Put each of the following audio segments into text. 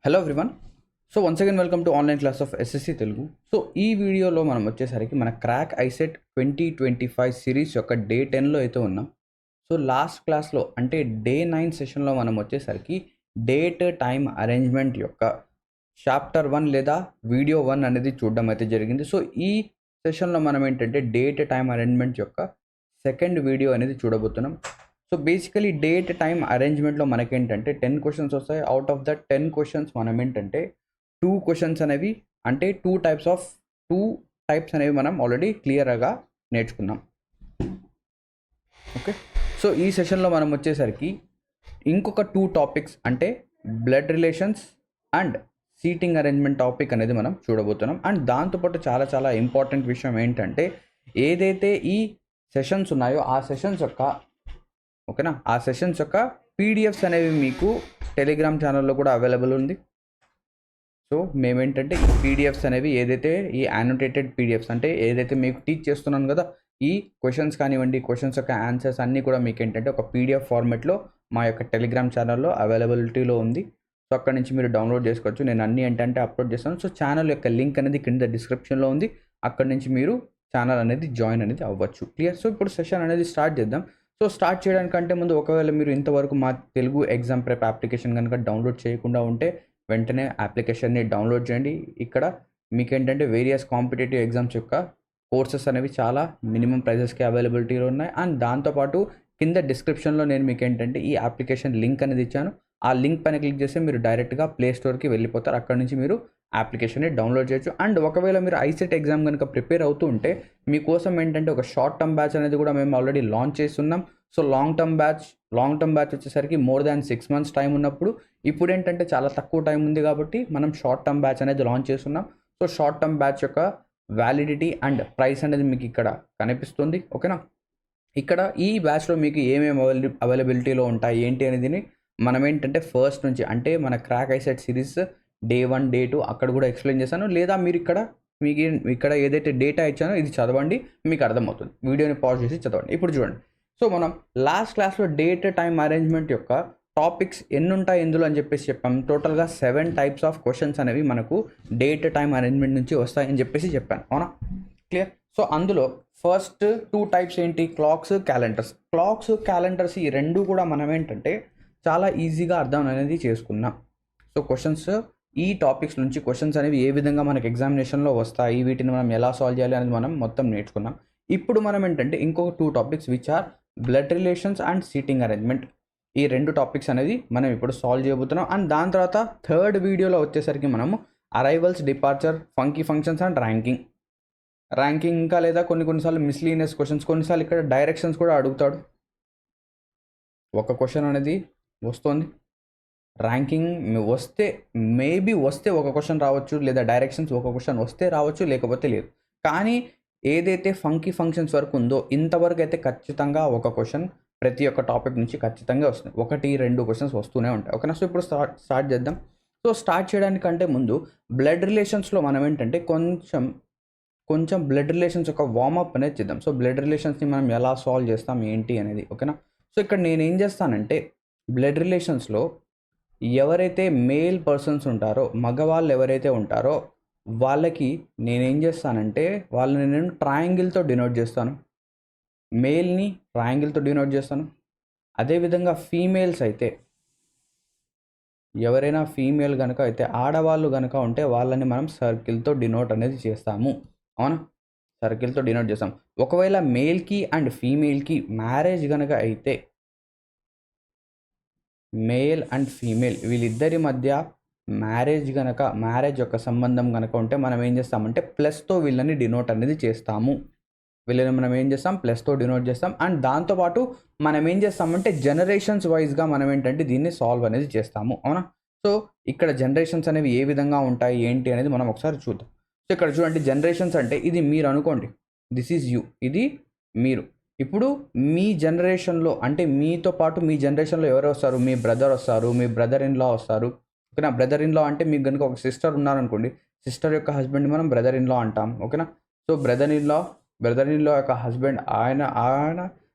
Hello everyone. So once again welcome to online class of SSC Telugu. So ఈ వీడియోలో మనం వచ్చేసరికి మన క్రాక్ ఐసెట్ 2025 సిరీస్ యొక్క డే 10లో అయితే ఉన్నాం. సో లాస్ట్ క్లాస్లో అంటే డే 9 సెషన్లో మనం వచ్చేసరికి డేట్ టైం అరేంజ్మెంట్ యొక్క చాప్టర్ 1 లేదా వీడియో 1 అనేది చూడడం అయితే జరిగింది. సో ఈ సెషన్లో మనం ఏంటంటే డేట్ టైం అరేంజ్మెంట్ యొక్క సెకండ్ వీడియో అనేది చూడబోతున్నాం. సో బేసికలీ డేట్ టైం అరేంజ్మెంట్లో మనకేంటంటే 10 క్వశ్చన్స్ వస్తాయి. అవుట్ ఆఫ్ ద 10 క్వశ్చన్స్ మనం ఏంటంటే 2 క్వశ్చన్స్ అనేవి అంటే 2 టైప్స్ అనేవి మనం ఆల్రెడీ క్లియర్గా నేర్చుకున్నాం. ఓకే, సో ఈ సెషన్లో మనం వచ్చేసరికి ఇంకొక 2 టాపిక్స్ అంటే blood relations and seating arrangement topic అనేది మనం చూడబోతున్నాం. అండ్ దాంతోపాటు చాలా చాలా ఇంపార్టెంట్ విషయం ఏంటంటే ఏదైతే ఈ సెషన్స్ ఉన్నాయో ఆ సెషన్స్ యొక్క ఓకేనా ఆ సెషన్స్ యొక్క పీడిఎఫ్స్ అనేవి మీకు టెలిగ్రామ్ ఛానల్లో కూడా అవైలబుల్ ఉంది. సో మేమేంటంటే ఈ పీడిఎఫ్స్ అనేవి ఏదైతే ఈ యానోటేటెడ్ పీడిఎఫ్స్ అంటే ఏదైతే మీకు టీచ్ చేస్తున్నాను కదా ఈ క్వశ్చన్స్ కానివ్వండి క్వశ్చన్స్ యొక్క ఆన్సర్స్ అన్నీ కూడా మీకు ఏంటంటే ఒక పీడిఎఫ్ ఫార్మెట్లో మా యొక్క టెలిగ్రామ్ ఛానల్లో అవైలబిలిటీలో ఉంది. సో అక్కడ నుంచి మీరు డౌన్లోడ్ చేసుకోవచ్చు. నేను అన్నీ ఏంటంటే అప్లోడ్ చేస్తాను. సో ఛానల్ యొక్క లింక్ అనేది కింద డిస్క్రిప్షన్లో ఉంది. అక్కడ నుంచి మీరు ఛానల్ అనేది జాయిన్ అనేది అవ్వచ్చు. క్లియర్. సో ఇప్పుడు సెషన్ అనేది స్టార్ట్ చేద్దాం. సో స్టార్ట్ చేయడానికంటే ముందు ఒకవేళ మీరు ఇంతవరకు మా తెలుగు ఎగ్జామ్ ప్రెప్ అప్లికేషన్ కనుక డౌన్లోడ్ చేయకుండా ఉంటే వెంటనే అప్లికేషన్ని డౌన్లోడ్ చేయండి. ఇక్కడ మీకు ఏంటంటే వేరియస్ కాంపిటేటివ్ ఎగ్జామ్స్ యొక్క కోర్సెస్ అనేవి చాలా మినిమం ప్రైజెస్కి అవైలబిలిటీలో ఉన్నాయి. అండ్ దాంతోపాటు కింద డిస్క్రిప్షన్లో నేను మీకు ఏంటంటే ఈ అప్లికేషన్ లింక్ అనేది ఇచ్చాను. ఆ లింక్ పైన క్లిక్ చేస్తే మీరు డైరెక్ట్గా ప్లే స్టోర్కి వెళ్ళిపోతారు. అక్కడ నుంచి మీరు అప్లికేషన్ని డౌన్లోడ్ చేయొచ్చు. అండ్ ఒకవేళ మీరు ఐసెట్ ఎగ్జామ్ కనుక ప్రిపేర్ అవుతూ ఉంటే మీకోసం ఏంటంటే ఒక షార్ట్ టర్మ్ బ్యాచ్ అనేది కూడా మేము ఆల్రెడీ లాంచ్ చేస్తున్నాం. సో లాంగ్ టర్మ్ బ్యాచ్ వచ్చేసరికి మోర్ దాన్ 6 months టైం ఉన్నప్పుడు ఇప్పుడు ఏంటంటే చాలా తక్కువ టైం ఉంది కాబట్టి మనం షార్ట్ టర్మ్ బ్యాచ్ అనేది లాంచ్ చేస్తున్నాం. సో షార్ట్ టర్మ్ బ్యాచ్ యొక్క వ్యాలిడిటీ అండ్ ప్రైస్ అనేది మీకు ఇక్కడ కనిపిస్తుంది. ఓకేనా, ఇక్కడ ఈ బ్యాచ్లో మీకు ఏమేమి అవైలబిలిటీలో ఉంటాయి ఏంటి అనేది మనం ఏంటంటే ఫస్ట్ నుంచి అంటే మన crack ICET series day 1 day 2 అక్కడ కూడా ఎక్స్ప్లెయిన్ చేశాను. లేదా మీరు మీకు ఇక్కడ ఏదైతే డేటా ఇచ్చానో ఇది చదవండి, మీకు అర్థమవుతుంది. వీడియోని పాజ్ చేసి చదవండి. ఇప్పుడు చూడండి. సో మనం లాస్ట్ క్లాస్లో డేట్ టైం అరేంజ్మెంట్ యొక్క టాపిక్స్ ఎన్ని ఉంటాయి ఇందులో అని చెప్పేసి చెప్పాం. టోటల్గా 7 types ఆఫ్ క్వశ్చన్స్ అనేవి మనకు డేట్ టైం అరేంజ్మెంట్ నుంచి వస్తాయని చెప్పేసి చెప్పాను. అవునా, క్లియర్. సో అందులో ఫస్ట్ 2 types ఏంటి? క్లాక్స్, క్యాలెండర్స్ ఈ రెండు కూడా మనం ఏంటంటే చాలా ఈజీగా అర్థం అనేది చేసుకున్నాం. సో క్వశ్చన్స్ ఈ టాపిక్స్ నుంచి క్వశ్చన్స్ అనేవి ఏ విధంగా మనకి ఎగ్జామినేషన్లో వస్తాయి, వీటిని మనం ఎలా సాల్వ్ చేయాలి అనేది మనం మొత్తం నేర్చుకున్నాం. ఇప్పుడు మనం ఏంటంటే ఇంకొక 2 topics which are blood relations and seating arrangement, ఈ 2 టాపిక్స్ అనేది మనం ఇప్పుడు సాల్వ్ చేయబోతున్నాం. అండ్ దాని తర్వాత థర్డ్ వీడియోలో వచ్చేసరికి మనము arrivals, departure, funky functions and ranking ఇంకా లేదా కొన్నిసార్లు మిస్లీనియస్ క్వశ్చన్స్, కొన్నిసార్లు ఇక్కడ డైరెక్షన్స్ కూడా అడుగుతాడు. ఒక క్వశ్చన్ అనేది వస్తుంది, ర్యాంకింగ్ వస్తే ఒక క్వశ్చన్ రావచ్చు, లేదా డైరెక్షన్స్ ఒక క్వశ్చన్ వస్తే రావచ్చు, లేకపోతే లేదు. కానీ ఏదైతే ఫంకీ ఫంక్షన్స్ వరకు ఉందో ఇంతవరకు అయితే ఖచ్చితంగా ఒక క్వశ్చన్ ప్రతి ఒక్క టాపిక్ నుంచి ఖచ్చితంగా వస్తుంది. 1-2 క్వశ్చన్స్ వస్తూనే ఉంటాయి. ఓకేనా, సో ఇప్పుడు స్టార్ట్ చేద్దాం. సో స్టార్ట్ చేయడానికంటే ముందు బ్లడ్ రిలేషన్స్లో మనం ఏంటంటే కొంచెం బ్లడ్ రిలేషన్స్ యొక్క వార్మప్ అనేది చేద్దాం. సో బ్లడ్ రిలేషన్స్ని మనం ఎలా సాల్వ్ చేస్తాం ఏంటి అనేది. ఓకేనా, సో ఇక్కడ నేను ఏం చేస్తానంటే బ్లడ్ రిలేషన్స్లో ఎవరైతే మేల్ పర్సన్స్ ఉంటారో, మగవాళ్ళు ఎవరైతే ఉంటారో వాళ్ళకి నేనేం చేస్తానంటే వాళ్ళని నేను ట్రయాంగిల్తో డినోట్ చేస్తాను. మేల్ని ట్రయాంగిల్తో డినోట్ చేస్తాను. అదేవిధంగా ఫీమేల్స్ అయితే ఎవరైనా ఫీమేల్ కనుక అయితే ఆడవాళ్ళు కనుక ఉంటే వాళ్ళని మనం సర్కిల్తో డినోట్ అనేది చేస్తాము. అవునా, సర్కిల్తో డినోట్ చేస్తాం. ఒకవేళ మేల్కి అండ్ ఫీమేల్కి మ్యారేజ్ కనుక అయితే మేల్ అండ్ ఫీమేల్ వీళ్ళిద్దరి మధ్య మ్యారేజ్ యొక్క సంబంధం కనుక ఉంటే మనం ఏం చేస్తామంటే ప్లస్తో వీళ్ళని డినోట్ అనేది చేస్తాము. వీళ్ళని మనం ఏం చేస్తాం? ప్లస్తో డినోట్ చేస్తాం. అండ్ దాంతోపాటు మనం ఏం చేస్తామంటే జనరేషన్స్ వైజ్గా మనం ఏంటంటే దీన్ని సాల్వ్ అనేది చేస్తాము. అవునా, సో ఇక్కడ జనరేషన్స్ అనేవి ఏ విధంగా ఉంటాయి ఏంటి అనేది మనం ఒకసారి చూద్దాం. సో ఇక్కడ చూడండి, జనరేషన్స్ అంటే ఇది మీరు అనుకోండి, దిస్ ఈజ్ యూ, ఇది మీరు. ఇప్పుడు మీ జనరేషన్లో అంటే మీతో పాటు మీ జనరేషన్లో ఎవరు వస్తారు? మీ బ్రదర్ వస్తారు, మీ బ్రదర్ ఇన్ లా వస్తారు. ఓకేనా, బ్రదర్ ఇన్ లా అంటే మీకు కనుక ఒక సిస్టర్ ఉన్నారనుకోండి, సిస్టర్ యొక్క హస్బెండ్ని మనం బ్రదర్ ఇన్ లా అంటాం. ఓకేనా, సో బ్రదర్ ఇన్ లా యొక్క హస్బెండ్ ఆయన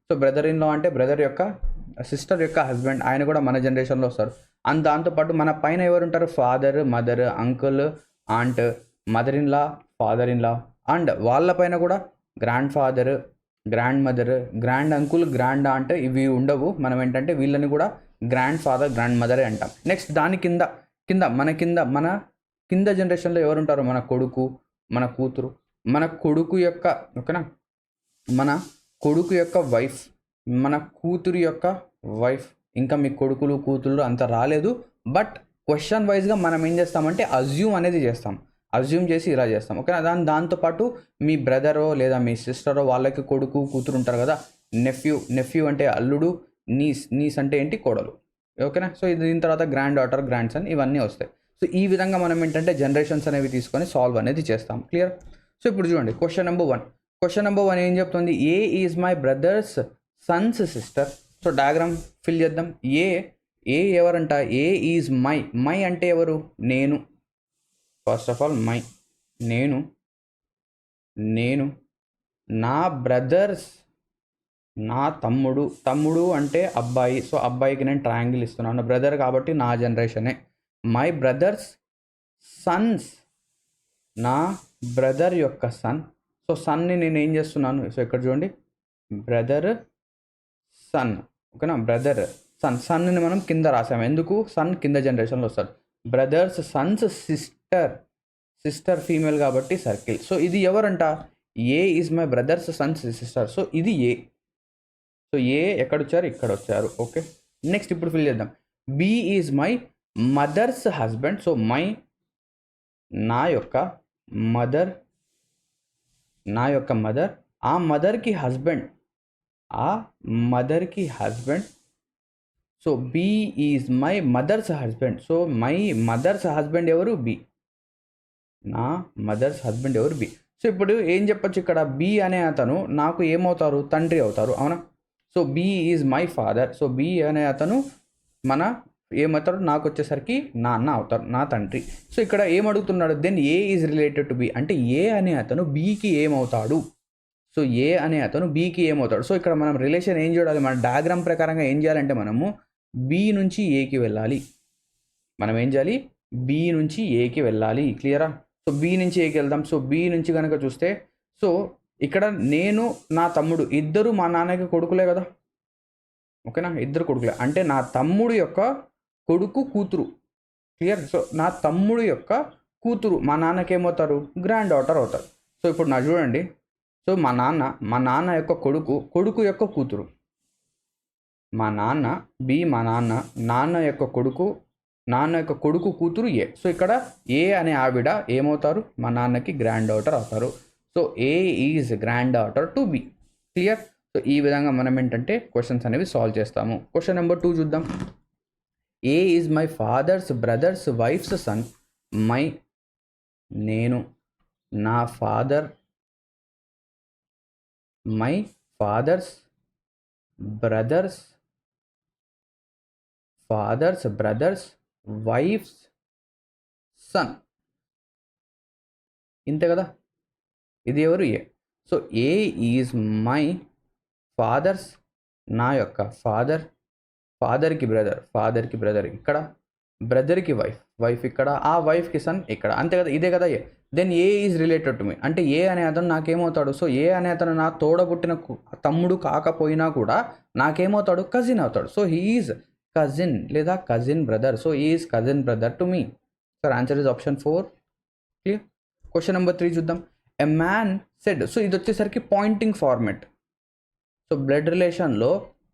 సో బ్రదర్ ఇన్ లా అంటే బ్రదర్ యొక్క సిస్టర్ యొక్క హస్బెండ్, ఆయన కూడా మన జనరేషన్లో వస్తారు. అండ్ దాంతోపాటు మన పైన ఎవరు ఉంటారు, father, mother, uncle, aunt, mother in law, father in law, and వాళ్ళ పైన కూడా grand father, grand mother, grand uncle, grand aunt ఇవి ఉండవు. మనం ఏంటంటే వీళ్ళని కూడా గ్రాండ్ ఫాదర్, గ్రాండ్ మదరే అంటాం. నెక్స్ట్ దాని మన కింద జనరేషన్లో ఎవరు ఉంటారు, మన కొడుకు, మన కూతురు, మన కొడుకు యొక్క ఓకేనా, మన కొడుకు యొక్క వైఫ్, మన కూతురు యొక్క వైఫ్. ఇంకా మీ కొడుకులు కూతుళ్ళు అంత రాలేదు, బట్ క్వశ్చన్ వైజ్గా మనం ఏం చేస్తామంటే అజ్యూమ్ అనేది చేస్తాం. అజ్యూమ్ చేసి ఇలా చేస్తాం ఓకేనా. దాంతోపాటు మీ బ్రదరో లేదా మీ సిస్టరో వాళ్ళకి కొడుకు కూతురు ఉంటారు కదా, నెఫ్యూ అంటే అల్లుడు, నీస్ అంటే ఏంటి, కోడలు ఓకేనా. సో దీని తర్వాత గ్రాండ్ డాటర్, గ్రాండ్ సన్ ఇవన్నీ వస్తాయి. సో ఈ విధంగా మనం ఏంటంటే జనరేషన్స్ అనేవి తీసుకొని సాల్వ్ అనేది చేస్తాం. క్లియర్. సో ఇప్పుడు చూడండి క్వశ్చన్ నెంబర్ 1 ఏం చెప్తుంది, A is my brother's sons sister. So diagram fill చేద్దాం. ఏ ఎవరంట, ఏ ఈజ్ మై అంటే ఎవరు, నేను. ఫస్ట్ ఆఫ్ ఆల్ మై నేను నా బ్రదర్స్ నా తమ్ముడు అంటే అబ్బాయి. సో అబ్బాయికి నేను ట్రయాంగిల్ ఇస్తున్నాను, బ్రదర్ కాబట్టి నా జనరేషనే. మై బ్రదర్స్ సన్స్, నా బ్రదర్ యొక్క సన్. సో సన్ని నేను ఏం చేస్తున్నాను, సో ఇక్కడ చూడండి బ్రదర్ సన్ ఓకేనా, బ్రదర్ సన్ని మనం కింద రాసాము. ఎందుకు, సన్ కింద జనరేషన్లో వస్తారు. బ్రదర్స్ సన్స్ సిస్టర్ ఫీమేల్ కాబట్టి సర్కిల్. సో ఇది ఎవరంట, A is my brother's sons sister. So ఇది ఏ. సో ఏ ఎక్కడొచ్చారు, ఇక్కడ వచ్చారు ఓకే. నెక్స్ట్ ఇప్పుడు ఫిల్ చేద్దాం. B is my mother's husband. So నా యొక్క మదర్, ఆ మదర్కి husband. So B is my mother's husband. So my mother's husband ఎవరు, బి. నా మదర్స్ హస్బెండ్ ఎవరు, బి. సో ఇప్పుడు ఏం చెప్పొచ్చు ఇక్కడ, బి అనే అతను నాకు ఏమవుతారు, తండ్రి అవుతారు అవునా. So B is my father. So B అనే అతను ఏమవుతాడు, నాకు వచ్చేసరికి నాన్న అవుతారు, నా తండ్రి. సో ఇక్కడ ఏమడుగుతున్నాడు, then A is related to B అంటే ఏ అనే అతను బీకి ఏమవుతాడు. సో ఏ అనే అతను బీకి ఏమవుతాడు. సో ఇక్కడ మనం రిలేషన్ ఏం చూడాలి, మన డయాగ్రామ్ ప్రకారంగా ఏం చేయాలంటే మనము బి నుంచి ఏకి వెళ్ళాలి. మనం ఏం చేయాలి, బి నుంచి ఏకి వెళ్ళాలి. క్లియరా. సో బి నుంచి ఏకి వెళ్దాం. సో బి నుంచి కనుక చూస్తే, సో ఇక్కడ నేను నా తమ్ముడు ఇద్దరు మా నాన్నకి కొడుకులే కదా ఓకేనా, ఇద్దరు కొడుకులే. అంటే నా తమ్ముడు యొక్క కొడుకు కూతురు. క్లియర్. సో నా తమ్ముడు యొక్క కూతురు మా నాన్నకి ఏమవుతారు, గ్రాండ్ డాటర్ అవుతారు. సో ఇప్పుడు నా చూడండి, సో మా నాన్న యొక్క కొడుకు యొక్క కూతురు. మా నాన్న యొక్క కొడుకు కూతురు ఏ. సో ఇక్కడ ఏ అనే ఆవిడ ఏమవుతారు, మా నాన్నకి గ్రాండ్ డాటర్ అవుతారు. So A is grand daughter to be. Clear. సో ఈ విధంగా మనం ఏంటంటే క్వశ్చన్స్ అనేవి సాల్వ్ చేస్తాము. క్వశ్చన్ నెంబర్ 2 చూద్దాం. A is my father's brother's wife's son. నేను నా my father's brother's wife's son. ఇంతే కదా, ఇది ఎవరు, A. So A is my father's, నా యొక్క ఫాదర్కి బ్రదర్ ఇక్కడ, బ్రదర్కి వైఫ్ ఇక్కడ, ఆ వైఫ్కి సన్ ఇక్కడ. అంతే కదా, ఇదే కదా A. Then A is related to me అంటే ఏ అనే అతను నాకేమవుతాడు. సో ఏ అనే అతను నా తోడబుట్టిన తమ్ముడు కాకపోయినా కూడా నాకేమవుతాడు, కజిన్ అవుతాడు. సో హీ ఈజ్ కజిన్ లేదా కజిన్ బ్రదర్. సో ఈ is cousin brother to me. Sir answer is option 4. Clear. Question number 3 చూద్దాం. A man said. సో ఇది వచ్చేసరికి పాయింటింగ్ ఫార్మెట్. సో బ్లడ్ రిలేషన్లో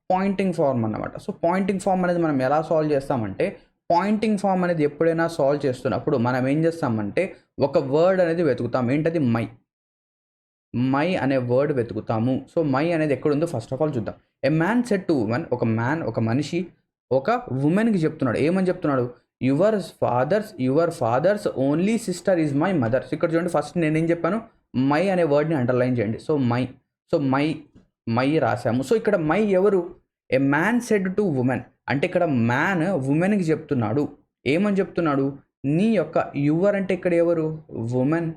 పాయింటింగ్ ఫార్మ్ అన్నమాట. సో పాయింటింగ్ ఫార్మ్ అనేది మనం ఎలా సాల్వ్ చేస్తామంటే, పాయింటింగ్ ఫార్మ్ అనేది ఎప్పుడైనా సాల్వ్ చేస్తున్నప్పుడు మనం ఏం చేస్తామంటే ఒక వర్డ్ అనేది వెతుకుతాం. ఏంటది, మై అనే వర్డ్ వెతుకుతాము. సో మై అనేది ఎక్కడుందో ఫస్ట్ ఆఫ్ ఆల్ చూద్దాం. A man said to woman. ఒక మనిషి ఒక ఉమెన్కి చెప్తున్నాడు. ఏమని చెప్తున్నాడు, your father's only sister is my mother. ఇక్కడ చూడండి, ఫస్ట్ నేనేం చెప్పాను, మై అనే వర్డ్ని అండర్లైన్ చేయండి. సో మై రాసాము. సో ఇక్కడ మై ఎవరు, a man said to woman అంటే ఇక్కడ మ్యాన్ ఉమెన్కి చెప్తున్నాడు. ఏమని చెప్తున్నాడు, నీ యొక్క యువర్ అంటే ఇక్కడ ఎవరు, ఉమెన్.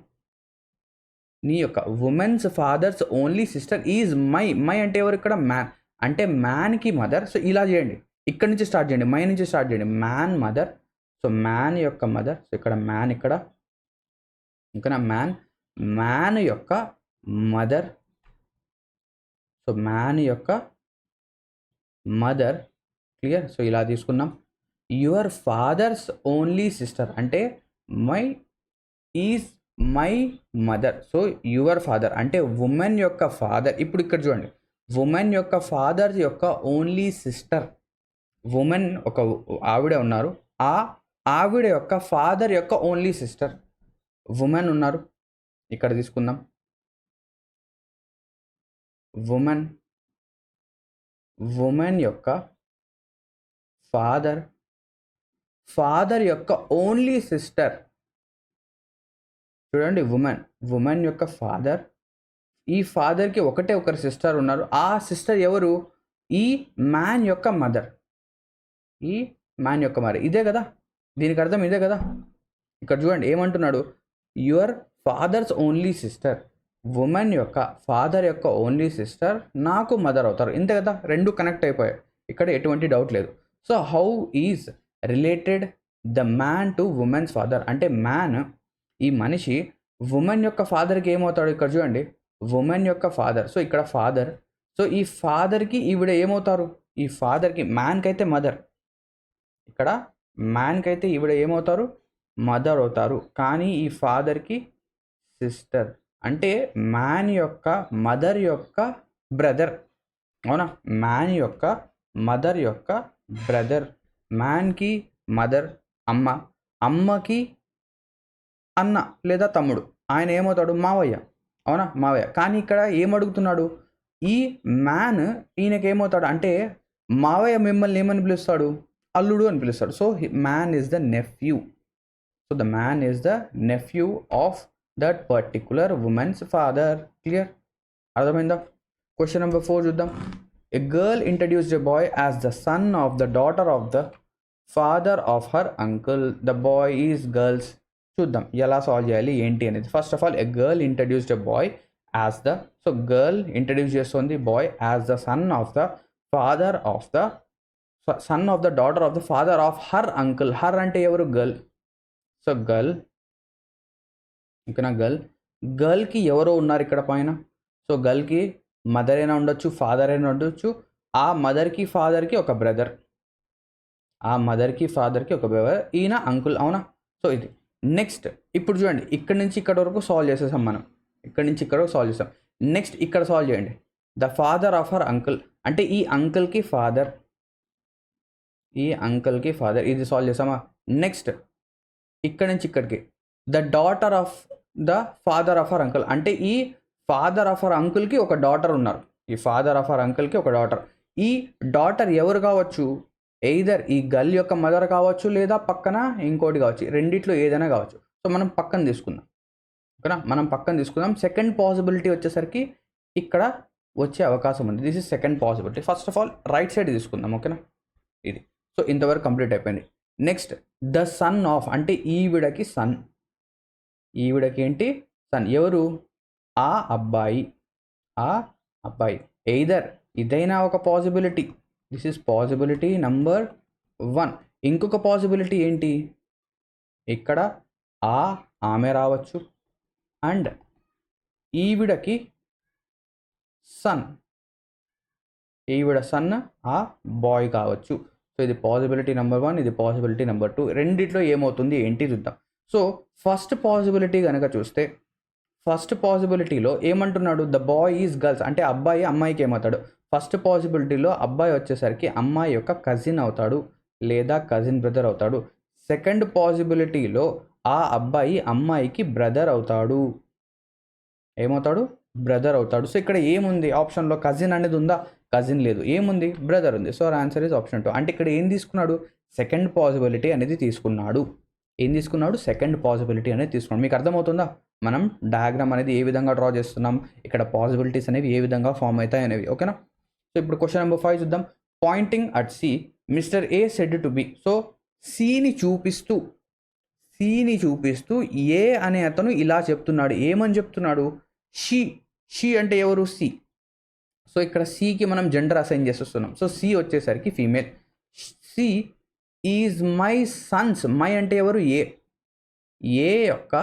నీ యొక్క woman's father's only sister is my అంటే ఎవరు, ఇక్కడ మ్యాన్ అంటే మ్యాన్కి మదర్. సో ఇలా చేయండి, ఇక్కడ నుంచి స్టార్ట్ చేయండి, మై నుంచి స్టార్ట్ చేయండి. మ్యాన్ మదర్, సో మ్యాన్ యొక్క మదర్, సో ఇక్కడ మ్యాన్, ఇక్కడ ఇంకా మ్యాన్ యొక్క మదర్, సో మ్యాన్ యొక్క మదర్, క్లియర్. సో ఇలా తీసుకున్నాం. యువర్ ఫాదర్స్ ఓన్లీ సిస్టర్ అంటే is my mother. So your father అంటే ఉమెన్ యొక్క ఫాదర్. ఇప్పుడు ఇక్కడ చూడండి, ఉమెన్ యొక్క ఫాదర్ యొక్క ఓన్లీ సిస్టర్, ఉమెన్ ఒక ఆవిడ ఉన్నారు, ఆ ఆవిడ యొక్క ఫాదర్ యొక్క ఓన్లీ సిస్టర్ ఉమెన్ ఉన్నారు. ఇక్కడ తీసుకుందాం, ఉమెన్ యొక్క ఫాదర్ యొక్క ఓన్లీ సిస్టర్. చూడండి, ఉమెన్ యొక్క ఫాదర్, ఈ ఫాదర్కి ఒకరు సిస్టర్ ఉన్నారు. ఆ సిస్టర్ ఎవరు? ఈ మ్యాన్ యొక్క మదర్, ఈ మ్యాన్ యొక్క మదర్. ఇదే కదా, దీనికి అర్థం ఇదే కదా. ఇక్కడ చూడండి ఏమంటున్నాడు, your father's only sister, woman యొక్క ఫాదర్ యొక్క ఓన్లీ సిస్టర్ నాకు మదర్ అవుతారు. ఇంతే కదా, రెండు కనెక్ట్ అయిపోయాయి, ఇక్కడ ఎటువంటి డౌట్ లేదు. So how is related the man to women's father అంటే మ్యాన్, ఈ మనిషి ఉమెన్ యొక్క ఫాదర్కి ఏమవుతాడు? ఇక్కడ చూడండి, ఉమెన్ యొక్క ఫాదర్, సో ఇక్కడ ఫాదర్, సో ఈ ఫాదర్కి ఈవిడ ఏమవుతారు? ఈ ఫాదర్కి మ్యాన్కి అయితే మదర్, ఇక్కడ మ్యాన్కి అయితే ఈవిడ ఏమవుతారు? మదర్ అవుతారు. కానీ ఈ ఫాదర్కి సిస్టర్, అంటే మ్యాన్ యొక్క మదర్ యొక్క బ్రదర్, అవునా? మ్యాన్ యొక్క మదర్ యొక్క బ్రదర్. మ్యాన్కి మదర్ అమ్మ, అమ్మకి అన్న లేదా తమ్ముడు, ఆయన ఏమవుతాడు? మావయ్య, అవునా? మావయ్య. కానీ ఇక్కడ ఏమడుగుతున్నాడు? ఈ మ్యాన్ ఈయనకి ఏమవుతాడు అంటే మావయ్య మిమ్మల్ని ఏమని పిలుస్తాడు? అల్లుడు అని పిలుస్తాడు. So man is the nephew. So the man is the nephew of that particular women's father. Clear, అర్థమైందా? క్వశ్చన్ నెంబర్ 4 చూద్దాం. A girl introduced a boy as the son of the daughter of the father of her uncle. The boy is girls. చూద్దాం ఎలా solve చేయాలి ఏంటి అనేది. First of all, a girl introduced a boy as the, so girl introduce చేస్తుంది bye as the son of the father of the son of the daughter of the father of her uncle. Her అంటే ఎవరు? Girl. So girl, ఇంకా గర్ల్కి ఎవరో ఉన్నారు ఇక్కడ పైన. So గర్ల్కి mother అయినా ఉండొచ్చు, ఫాదర్ అయినా ఉండొచ్చు. ఆ మదర్కి ఫాదర్కి ఒక బ్రదర్, ఈయన అంకుల్, అవునా? సో ఇది నెక్స్ట్. ఇప్పుడు చూడండి, ఇక్కడ నుంచి ఇక్కడ వరకు సాల్వ్ చేసేసాం మనం, ఇక్కడ నుంచి ఇక్కడ వరకు సాల్వ్ చేసాం. నెక్స్ట్ ఇక్కడ సాల్వ్ చేయండి. The father of her uncle అంటే ఈ అంకుల్కి ఫాదర్, ఇది సాల్వ్ చేసామా? నెక్స్ట్ ఇక్కడ నుంచి ఇక్కడికి the daughter of the father of her uncle అంటే ఈ ఫాదర్ ఆఫ్ హర్ అంకుల్కి ఒక డాటర్ ఉన్నారు. ఈ ఫాదర్ ఆఫ్ హర్ అంకుల్కి ఒక డాటర్. ఈ డాటర్ ఎవరు కావచ్చు? ఎయిదర్ ఈ గర్ల్ యొక్క మదర్ కావచ్చు, లేదా పక్కన ఇంకోటి కావచ్చు, రెండిట్లో ఏదైనా కావచ్చు. సో మనం పక్కన తీసుకుందాం, ఓకేనా? మనం పక్కన తీసుకుందాం. సెకండ్ పాసిబిలిటీ వచ్చేసరికి ఇక్కడ వచ్చే అవకాశం ఉంది. This is second possibility. First of all right side తీసుకుందాం, ఓకేనా? ఇది. సో ఇంతవరకు కంప్లీట్ అయిపోయింది. నెక్స్ట్ ద సన్ ఆఫ్ అంటే ఈవిడకి సన్, ఈవిడకి ఏంటి? సన్. ఎవరు? ఆ అబ్బాయి, ఎయిదర్ ఇదైనా ఒక possibility. This is possibility number 1. ఇంకొక పాసిబిలిటీ ఏంటి? ఇక్కడ ఆమె రావచ్చు అండ్ ఈవిడకి సన్, ఈవిడ సన్ ఆ బాయ్ కావచ్చు. సో ఇది పాసిబిలిటీ నెంబర్ 1, ఇది పాసిబిలిటీ నెంబర్ 2. రెండిట్లో ఏమవుతుంది ఏంటి చూద్దాం. సో ఫస్ట్ పాసిబిలిటీ కనుక చూస్తే, ఫస్ట్ పాసిబిలిటీలో ఏమంటున్నాడు? ద బాయ్ ఈజ్ గర్ల్స్ అంటే అబ్బాయి అమ్మాయికి ఏమవుతాడు? ఫస్ట్ పాసిబిలిటీలో అబ్బాయి వచ్చేసరికి అమ్మాయి యొక్క కజిన్ అవుతాడు లేదా కజిన్ బ్రదర్ అవుతాడు. సెకండ్ పాసిబిలిటీలో ఆ అబ్బాయి అమ్మాయికి బ్రదర్ అవుతాడు. ఏమవుతాడు? బ్రదర్ అవుతాడు. సో ఇక్కడ ఏముంది ఆప్షన్లో? కజిన్ అనేది ఉందా? కజిన్ లేదు. ఏముంది? బ్రదర్ ఉంది. So answer is option 2. అంటే ఇక్కడ ఏం తీసుకున్నాడు? సెకండ్ పాసిబిలిటీ అనేది తీసుకున్నాడు. ఏం తీసుకున్నాడు? సెకండ్ పాసిబిలిటీ అనేది తీసుకున్నాడు. మీకు అర్థమవుతుందా? మనం డయాగ్రామ్ అనేది ఏ విధంగా డ్రా చేస్తున్నాం, ఇక్కడ పాసిబిలిటీస్ అనేవి ఏ విధంగా ఫామ్ అవుతాయి అనేవి, ఓకేనా? సో ఇప్పుడు క్వశ్చన్ నెంబర్ 5 చూద్దాం. Pointing at C mister A said to B. So సిని చూపిస్తూ ఏ అనే అతను ఇలా చెప్తున్నాడు. ఏమని చెప్తున్నాడు? షీ అంటే ఎవరు? సి. సో ఇక్కడ సికి మనం జెండర్ అసైన్ చేస్తున్నాం. సో సి వచ్చేసరికి female. C is my son's. My అంటే ఎవరు? ఏ యొక్క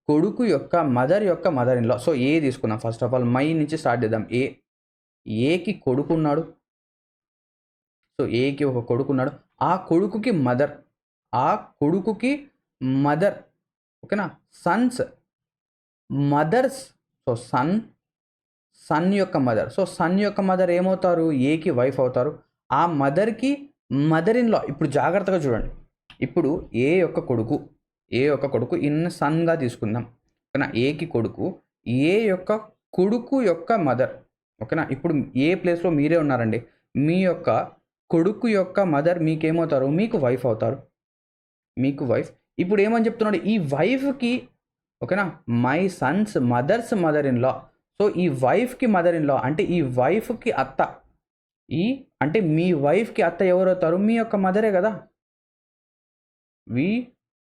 కొడుకు యొక్క mother in law. So A తీసుకున్నాం. ఫస్ట్ ఆఫ్ ఆల్ మై నుంచి స్టార్ట్ చేద్దాం. ఏకి కొడుకు ఉన్నాడు. సో ఏకి ఒక కొడుకు ఉన్నాడు. ఆ కొడుకుకి మదర్. ఓకేనా? Son's mother's. సో సన్ యొక్క మదర్. సో సన్ యొక్క మదర్ ఏమవుతారు? ఏకి వైఫ్ అవుతారు. ఆ మదర్కి మదర్ ఇన్ లా. ఇప్పుడు జాగ్రత్తగా చూడండి. ఇప్పుడు ఏ యొక్క కొడుకు ఇన్ సన్గా తీసుకుందాం. ఓకేనా? ఏకి కొడుకు, ఏ యొక్క కొడుకు యొక్క మదర్. ఓకేనా? ఇప్పుడు ఏ ప్లేస్లో మీరే ఉన్నారండి. మీ యొక్క కొడుకు యొక్క మదర్ మీకేమవుతారు? మీకు వైఫ్ అవుతారు. మీకు వైఫ్. ఇప్పుడు ఏమని చెప్తున్నాడు? ఈ వైఫ్కి, ఓకేనా, my Sons mother in law. So ఈ వైఫ్కి మదర్ ఇన్ లా అంటే ఈ వైఫ్కి అత్త. అంటే మీ వైఫ్కి అత్త ఎవరవుతారు? మీ యొక్క మదరే కదా.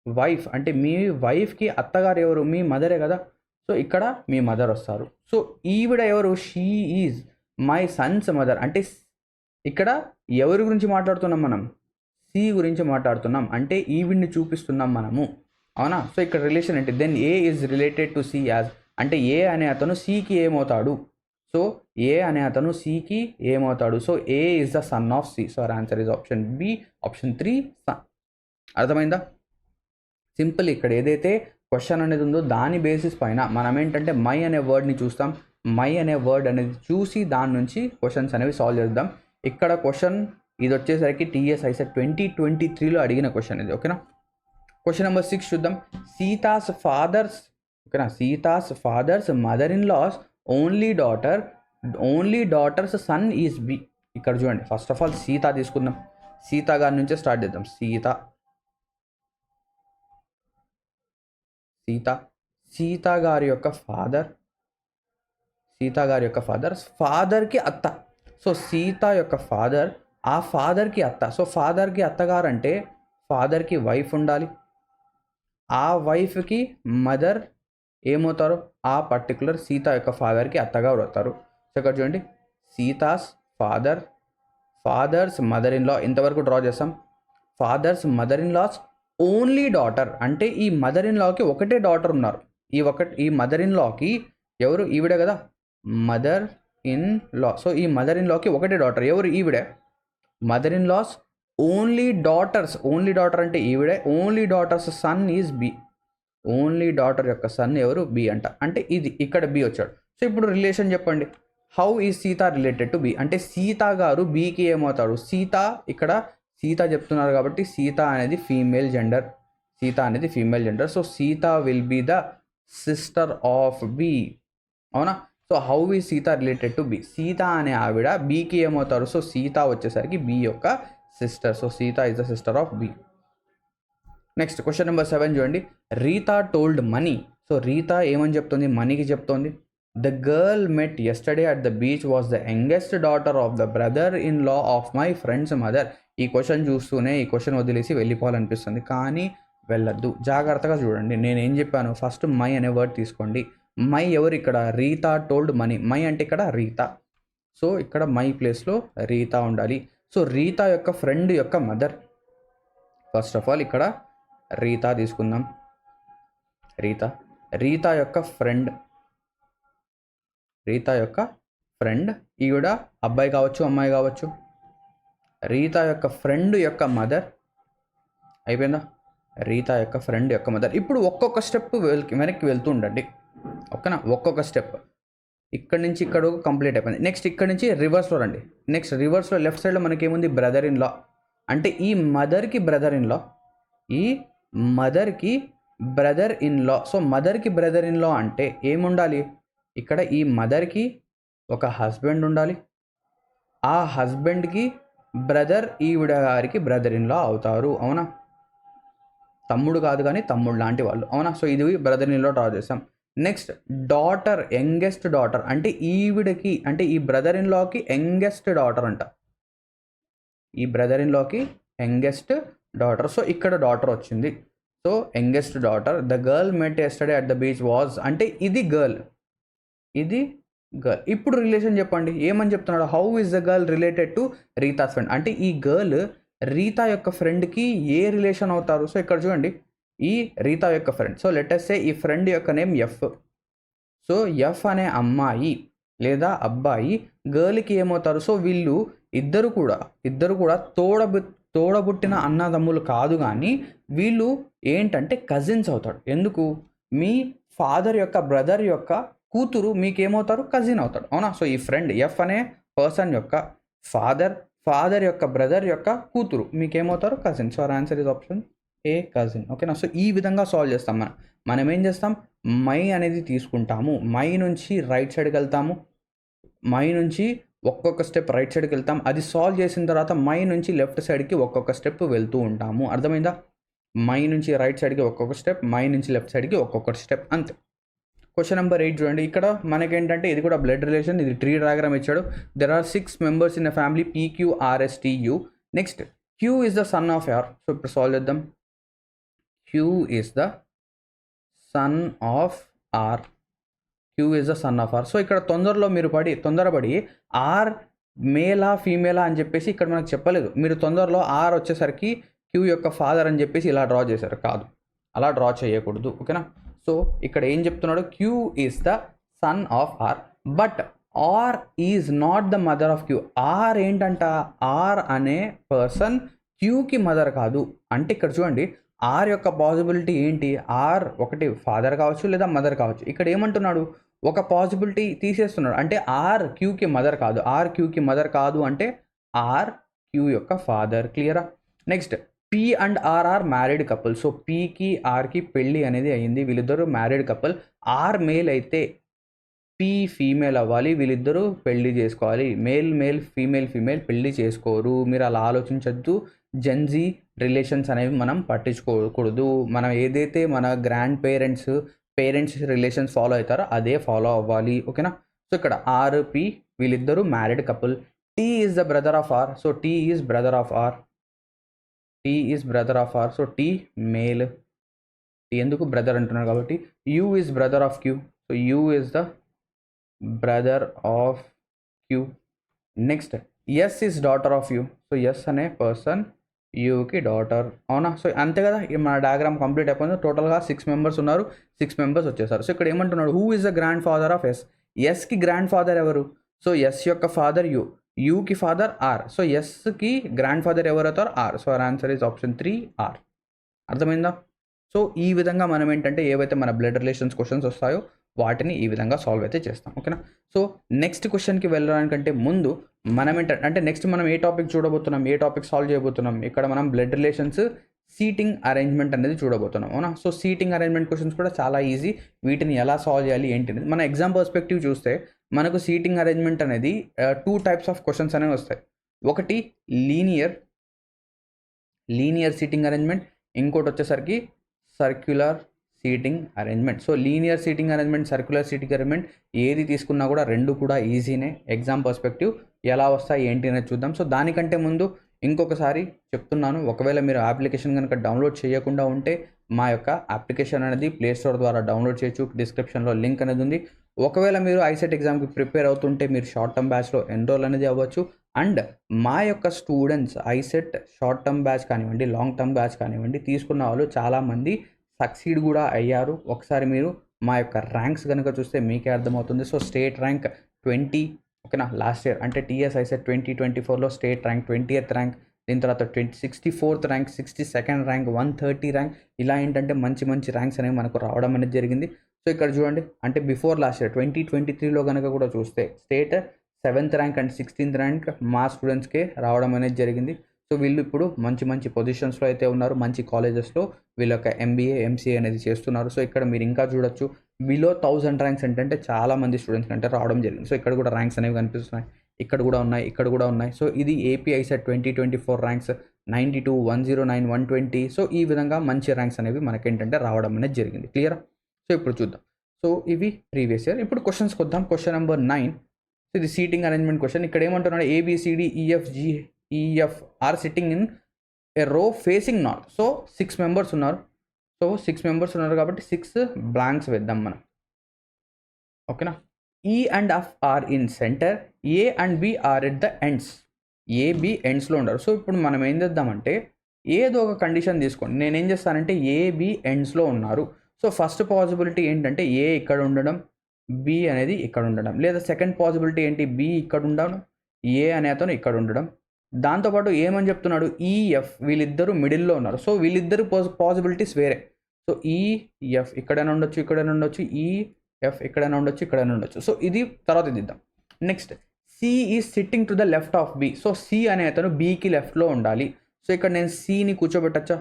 వైఫ్ అంటే మీ వైఫ్కి అత్తగారు ఎవరు? మీ మదరే కదా. సో ఇక్కడ మీ మదర్ వస్తారు. సో ఈవిడ ఎవరు? She is my Sons mother. అంటే ఇక్కడ ఎవరి గురించి మాట్లాడుతున్నాం మనం? సి గురించి మాట్లాడుతున్నాం. అంటే ఈవిడ్ని చూపిస్తున్నాం మనము. అవునా? సో ఇక్కడ రిలేషన్ ఏంటి? Then A is related to C as. అంటే ఏ అనే అతను సికి ఏమవుతాడు? సో ఏ అనే అతను సికి ఏమవుతాడు? So A is the son of C. So answer is option B, option 3 son. అర్థమైందా? సింపుల్. ఇక్కడ ఏదైతే క్వశ్చన్ అనేది ఉందో దాని బేసిస్ పైన మనం ఏంటంటే మై అనే వర్డ్ని చూస్తాం. మై అనే వర్డ్ అనేది చూసి దాని నుంచి క్వశ్చన్స్ అనేవి సాల్వ్ చేద్దాం. ఇక్కడ క్వశ్చన్ ఇది వచ్చేసరికి టీఎస్ ఐసెట్ 2023లో అడిగిన క్వశ్చన్ ఇది. ఓకేనా? క్వశ్చన్ నెంబర్ 6 చూద్దాం. సీతాస్ ఫాదర్స్. ఓకేనా? Sita's father's mother in law's only daughter's son is B. ఇక్కడ చూడండి. ఫస్ట్ ఆఫ్ ఆల్ సీత తీసుకుందాం. సీత గారి నుంచే స్టార్ట్ చేద్దాం. సీత గారి యొక్క ఫాదర్కి అత్త. సో సీత యొక్క ఫాదర్, ఆ ఫాదర్కి అత్త. సో ఫాదర్కి అత్తగారు అంటే ఫాదర్కి వైఫ్ ఉండాలి. ఆ వైఫ్కి మదర్ ఏమవుతారు? ఆ పర్టికులర్ సీత యొక్క ఫాదర్కి అత్తగా అవుతారు. సో ఇక్కడ చూడండి. Sita's father's mother in law ఇంతవరకు డ్రా చేస్తాం. Father's mother in law's only daughter అంటే ఈ మదర్ ఇన్ లాకి ఒకటే డాటర్ ఉన్నారు. ఈ మదర్ ఇన్ లాకి ఎవరు? ఈవిడే కదా మదర్ ఇన్ లా. సో ఈ మదర్ ఇన్ లాకి ఒకటే డాటర్. ఎవరు? ఈవిడే. Mother in law's only daughter అంటే ఈవిడే. Only daughter's son is B. Only daughter యొక్క సన్ ఎవరు? బి అంట. అంటే ఇది ఇక్కడ బి వచ్చాడు. సో ఇప్పుడు రిలేషన్ చెప్పండి. How is Sita related to B. అంటే సీత గారు బికి ఏమవుతాడు? ఇక్కడ సీత చెప్తున్నారు కాబట్టి సీత అనేది female gender. So Sita will be the sister of B. అవునా? So how is Sita related to B. Sita అనే ఆవిడ బికి ఏమవుతారు? సో సీత వచ్చేసరికి బి యొక్క sister. So Sita is the sister of B. Next question number 7 చూడండి. రీతా టోల్డ్ మనీ. సో రీతా ఏమని చెప్తుంది? మనీకి చెప్తోంది. The girl met yesterday at the beach was the youngest daughter of the brother in law of my friends mother. ఈ question చూస్తూనే ఈ question వదిలేసి వెళ్ళిపోవాలనిపిస్తుంది, కానీ వెళ్ళొద్దు. జాగ్రత్తగా చూడండి. నేనేం చెప్పాను? ఫస్ట్ మై అనే వర్డ్ తీసుకోండి. మై ఎవరు? ఇక్కడ రీతా టోల్డ్ మనీ. మై అంటే ఇక్కడ రీతా. సో ఇక్కడ మై ప్లేస్లో రీతా ఉండాలి. సో రీతా యొక్క ఫ్రెండ్ యొక్క మదర్. ఫస్ట్ ఆఫ్ ఆల్ ఇక్కడ రీతా తీసుకుందాం. రీతా యొక్క ఫ్రెండ్ ఈవిడ అబ్బాయి కావచ్చు, అమ్మాయి కావచ్చు. రీతా యొక్క ఫ్రెండ్ యొక్క మదర్. అయిపోయిందా? రీతా యొక్క ఫ్రెండ్ యొక్క మదర్. ఇప్పుడు ఒక్కొక్క స్టెప్ వెనక్కి వెళ్తూ ఉండండి. ఓకేనా? ఒక్కొక్క స్టెప్ ఇక్కడ నుంచి ఇక్కడ కంప్లీట్ అయిపోయింది. నెక్స్ట్ ఇక్కడ నుంచి రివర్స్లో రండి. నెక్స్ట్ రివర్స్లో లెఫ్ట్ సైడ్లో మనకేముంది? బ్రదర్ ఇన్ లా. అంటే ఈ మదర్కి బ్రదర్ ఇన్ లా. సో మదర్కి బ్రదర్ ఇన్ లా అంటే ఏముండాలి? ఇక్కడ ఈ మదర్కి ఒక హస్బెండ్ ఉండాలి. ఆ హస్బెండ్కి బ్రదర్ ఈవిడ గారికి బ్రదర్ ఇన్ లా అవుతారు. అవునా? తమ్ముడు కాదు కానీ తమ్ముడు లాంటి వాళ్ళు. అవునా? సో ఇది బ్రదర్ ఇన్ లా డ్రా చేస్తాం. నెక్స్ట్ డాటర్, యంగెస్ట్ డాటర్ అంటే ఈవిడకి, అంటే ఈ బ్రదర్ ఇన్ లాకి యంగెస్ట్ డాటర్ అంట. ఈ బ్రదర్ ఇన్ లాకి యంగెస్ట్ డాటర్. సో ఇక్కడ డాటర్ వచ్చింది. So youngest daughter. The girl met yesterday at the beach was అంటే ఇది గర్ల్. ఇప్పుడు రిలేషన్ చెప్పండి, ఏమని చెప్తున్నాడు? How is the girl related to Rita's friend. అంటే ఈ గర్ల్ రీతా యొక్క ఫ్రెండ్కి ఏ రిలేషన్ అవుతారు? సో ఇక్కడ చూడండి, ఈ రీతా యొక్క ఫ్రెండ్. సో లెట్ అస్ సే ఈ ఫ్రెండ్ యొక్క నేమ్ ఎఫ్. సో ఎఫ్ అనే అమ్మాయి లేదా అబ్బాయి గర్ల్కి ఏమవుతారు? సో వీళ్ళు ఇద్దరు కూడా తోడబుట్టిన అన్నదమ్ములు కాదు, కానీ వీళ్ళు ఏంటంటే కజిన్స్ అవుతాడు. ఎందుకు? మీ ఫాదర్ యొక్క బ్రదర్ యొక్క కూతురు మీకేమవుతారు? కజిన్ అవుతాడు, అవునా? సో ఈ ఫ్రెండ్ ఎఫ్ అనే పర్సన్ యొక్క ఫాదర్ యొక్క బ్రదర్ యొక్క కూతురు మీకేమవుతారు? Cousin. So our answer is option A, cousin. ఓకేనా? సో ఈ విధంగా సాల్వ్ చేస్తాం. మనం ఏం చేస్తాం? మై అనేది తీసుకుంటాము, మై నుంచి రైట్ సైడ్కి వెళ్తాము, మై నుంచి ఒక్కొక్క స్టెప్ రైట్ సైడ్కి వెళ్తాం. అది సాల్వ్ చేసిన తర్వాత మై నుంచి లెఫ్ట్ సైడ్కి ఒక్కొక్క స్టెప్ వెళ్తూ ఉంటాము. అర్థమైందా? మై నుంచి రైట్ సైడ్కి ఒక్కొక్క స్టెప్, మై నుంచి లెఫ్ట్ సైడ్కి ఒక్కొక్క స్టెప్, అంతే. క్వశ్చన్ నెంబర్ 8 చూడండి. ఇక్కడ మనకేంటంటే ఇది కూడా బ్లడ్ రిలేషన్, ఇది ట్రీ డయాగ్రామ్ ఇచ్చాడు. There are 6 members in a family, PQRSTU. Next Q is the son of R. So ఇప్పుడు సాల్వ్ చేద్దాం. Q is the son of R. Q is the son of R. So ఇక్కడ తొందరపడి are మేలా ఫీమేలా అని చెప్పేసి ఇక్కడ మనకు చెప్పలేదు. మీరు తొందరలో ఆర్ వచ్చేసరికి Q యొక్క ఫాదర్ అని చెప్పేసి ఇలా డ్రా చేశారు. కాదు, అలా డ్రా చేయకూడదు, ఓకేనా? సో ఇక్కడ ఏం చెప్తున్నాడు? Q is the son of R, but R is not the mother of Q. R ఏంటంట? ఆర్ అనే పర్సన్ క్యూకి మదర్ కాదు. అంటే ఇక్కడ చూడండి, ఆర్ యొక్క పాసిబిలిటీ ఏంటి? ఆర్ ఒకటి ఫాదర్ కావచ్చు లేదా మదర్ కావచ్చు. ఇక్కడ ఏమంటున్నాడు? ఒక పాసిబిలిటీ తీసేస్తున్నాడు. అంటే ఆర్ క్యూకి మదర్ కాదు. ఆర్ క్యూకి మదర్ కాదు అంటే ఆర్ క్యూ యొక్క ఫాదర్. క్లియరా? Next P and R are married couple. So పీకి ఆర్కి పెళ్ళి అనేది అయ్యింది, వీళ్ళిద్దరూ మ్యారీడ్ కపుల్. ఆర్ మేల్ అయితే పీ ఫీమేల్ అవ్వాలి, వీళ్ళిద్దరూ పెళ్లి చేసుకోవాలి. మేల్ ఫీమేల్ పెళ్లి చేసుకోరు. మీరు అలా ఆలోచించద్దు. జెన్జీ రిలేషన్స్ అనేవి మనం పట్టించుకోకూడదు. మనం ఏదైతే మన గ్రాండ్ పేరెంట్స్ రిలేషన్స్ ఫాలో అవుతారో అదే ఫాలో అవ్వాలి, ఓకేనా? సో ఇక్కడ ఆర్ పీ వీళ్ళిద్దరూ married couple. T is the brother of R. So T is brother of R. So T male. T ఎందుకు? బ్రదర్ అంటున్నారు కాబట్టి. U is brother of Q. So U is the brother of Q. Next S is daughter of U. So S అనే person యూకి daughter, అవునా? So అంతే కదా, మన diagram complete అయిపోయింది. టోటల్గా 6 members ఉన్నారు, 6 members వచ్చేసారు. సో ఇక్కడ ఏమంటున్నాడు? Who is the grandfather of S. ఎస్కి గ్రాండ్ ఫాదర్ ఎవరు? సో ఎస్ యొక్క ఫాదర్ యూ, యూకి ఫాదర్ ఆర్. సో ఎస్కి గ్రాండ్ ఫాదర్ ఎవరు అవుతారు? R. So our answer is option 3 R. అర్థమైందా? సో ఈ విధంగా మనం ఏంటంటే ఏవైతే మన బ్లడ్ రిలేషన్స్ క్వశ్చన్స్ వస్తాయో వాటిని ఈ విధంగా సాల్వ్ అయితే చేస్తాం, ఓకేనా? సో నెక్స్ట్ క్వశ్చన్కి వెళ్ళడానికంటే ముందు మనం ఏంటంటే నెక్స్ట్ మనం ఏ టాపిక్ చూడబోతున్నాం, ఏ టాపిక్ సాల్వ్ చేయబోతున్నాం? ఇక్కడ మనం బ్లడ్ రిలేషన్స్ సీటింగ్ అరేంజ్మెంట్ అనేది చూడబోతున్నాం, అవునా? సో సీటింగ్ అరేంజ్మెంట్ క్వశ్చన్స్ కూడా చాలా ఈజీ. వీటిని ఎలా సాల్వ్ చేయాలి ఏంటి అనేది మన ఎగ్జామ్ పర్స్పెక్టివ్ చూస్తే మనకు సీటింగ్ అరేంజ్మెంట్ అనేది 2 types ఆఫ్ క్వశ్చన్స్ అనేవి వస్తాయి. ఒకటి లీనియర్ సీటింగ్ అరేంజ్మెంట్, ఇంకోటి వచ్చేసరికి circular seating arrangement. So linear seating arrangement, circular seating arrangement ఏది తీసుకున్నా కూడా రెండు కూడా ఈజీనే. ఎగ్జామ్ పర్స్పెక్టివ్ ఎలా వస్తాయి ఏంటి అనేది చూద్దాం. సో దానికంటే ముందు ఇంకొకసారి చెప్తున్నాను, ఒకవేళ మీరు అప్లికేషన్ కనుక డౌన్లోడ్ చేయకుండా ఉంటే మా యొక్క అప్లికేషన్ అనేది ప్లే స్టోర్ ద్వారా డౌన్లోడ్ చేయొచ్చు. డిస్క్రిప్షన్లో లింక్ అనేది ఉంది. ఒకవేళ మీరు ఐసెట్ ఎగ్జామ్కి ప్రిపేర్ అవుతుంటే మీరు షార్ట్ టర్మ్ బ్యాచ్లో ఎన్రోల్ అనేది అవ్వచ్చు. అండ్ మా యొక్క students ICET short term batch కానివ్వండి, లాంగ్ టర్మ్ బ్యాచ్ కానివ్వండి తీసుకున్న వాళ్ళు చాలామంది సక్సీడ్ కూడా అయ్యారు. ఒకసారి మీరు మా యొక్క ర్యాంక్స్ కనుక చూస్తే మీకే అర్థమవుతుంది. సో స్టేట్ ర్యాంక్ 20, ఓకేనా, లాస్ట్ ఇయర్ అంటే టీఎస్ ఐసెట్ 2024లో స్టేట్ ర్యాంక్ 20th ర్యాంక్, దీని తర్వాత 64th rank, 62nd rank, 130 rank, ఇలా ఏంటంటే మంచి ర్యాంక్స్ అనేవి మనకు రావడం అనేది జరిగింది. సో ఇక్కడ చూడండి, అంటే బిఫోర్ లాస్ట్ ఇయర్ 2023లో కనుక కూడా చూస్తే state 7th rank and 16th rank మా స్టూడెంట్స్కే రావడం అనేది జరిగింది. సో వీళ్ళు ఇప్పుడు మంచి పొజిషన్స్లో అయితే ఉన్నారు, మంచి కాలేజెస్లో వీళ్ళ యొక్క MBA MCA అనేది చేస్తున్నారు. సో ఇక్కడ మీరు ఇంకా చూడొచ్చు బిలో 1000 ర్యాంక్స్ ఏంటంటే చాలా మంది స్టూడెంట్స్ అంటే రావడం జరిగింది. సో ఇక్కడ కూడా ర్యాంక్స్ అనేవి కనిపిస్తున్నాయి, ఇక్కడ కూడా ఉన్నాయి. సో ఇది ఏపీ ఐసెట్ 2024 ర్యాంక్స్ 92, 109, 120. సో ఈ విధంగా మంచి ర్యాంక్స్ అనేవి మనకేంటంటే రావడం అనేది జరిగింది. క్లియరా? సో ఇప్పుడు చూద్దాం. సో ఇవి ప్రీవియస్ ఇయర్. ఇప్పుడు క్వశ్చన్స్కి వద్దాం. Question number 9. సో ఇది సీటింగ్ అరేంజ్మెంట్ క్వశ్చన్. ఇక్కడ ఏమంటున్నాడు? ABCDEFGEF are sitting in a row facing north. So 6 members ఉన్నారు. సో 6 members ఉన్నారు కాబట్టి 6 blanks వేద్దాం మనం, ఓకేనా? E and F are in center, A and B are at the ends. A, B ఎండ్స్లో ఉండరు. So ఇప్పుడు మనం ఏం చేద్దామంటే ఏదో ఒక కండిషన్ తీసుకోండి. నేనేం చేస్తానంటే ఏ, బి ఎండ్స్లో ఉన్నారు. సో ఫస్ట్ పాసిబిలిటీ ఏంటంటే ఏ ఇక్కడ ఉండడం, బి అనేది ఇక్కడ ఉండడం. లేదా సెకండ్ పాసిబిలిటీ ఏంటి, బి ఇక్కడ ఉండడం, ఏ అనే అతను ఇక్కడ ఉండడం. దాంతోపాటు ఏమని చెప్తున్నాడు, ఈఎఫ్ వీళ్ళిద్దరూ మిడిల్లో ఉన్నారు. సో వీళ్ళిద్దరు పాసిబిలిటీస్ వేరే. సో ఈఎఫ్ ఇక్కడైనా ఉండొచ్చు, ఇక్కడైనా ఉండొచ్చు, ఈఎఫ్ ఎక్కడైనా ఉండొచ్చు, ఇక్కడైనా ఉండొచ్చు. సో ఇది తర్వాత ఇద్దాం. Next C is sitting to the left of B. So C అనే అతను బీకి లెఫ్ట్లో ఉండాలి. సో ఇక్కడ నేను సిని కూర్చోబెట్టచ్చా,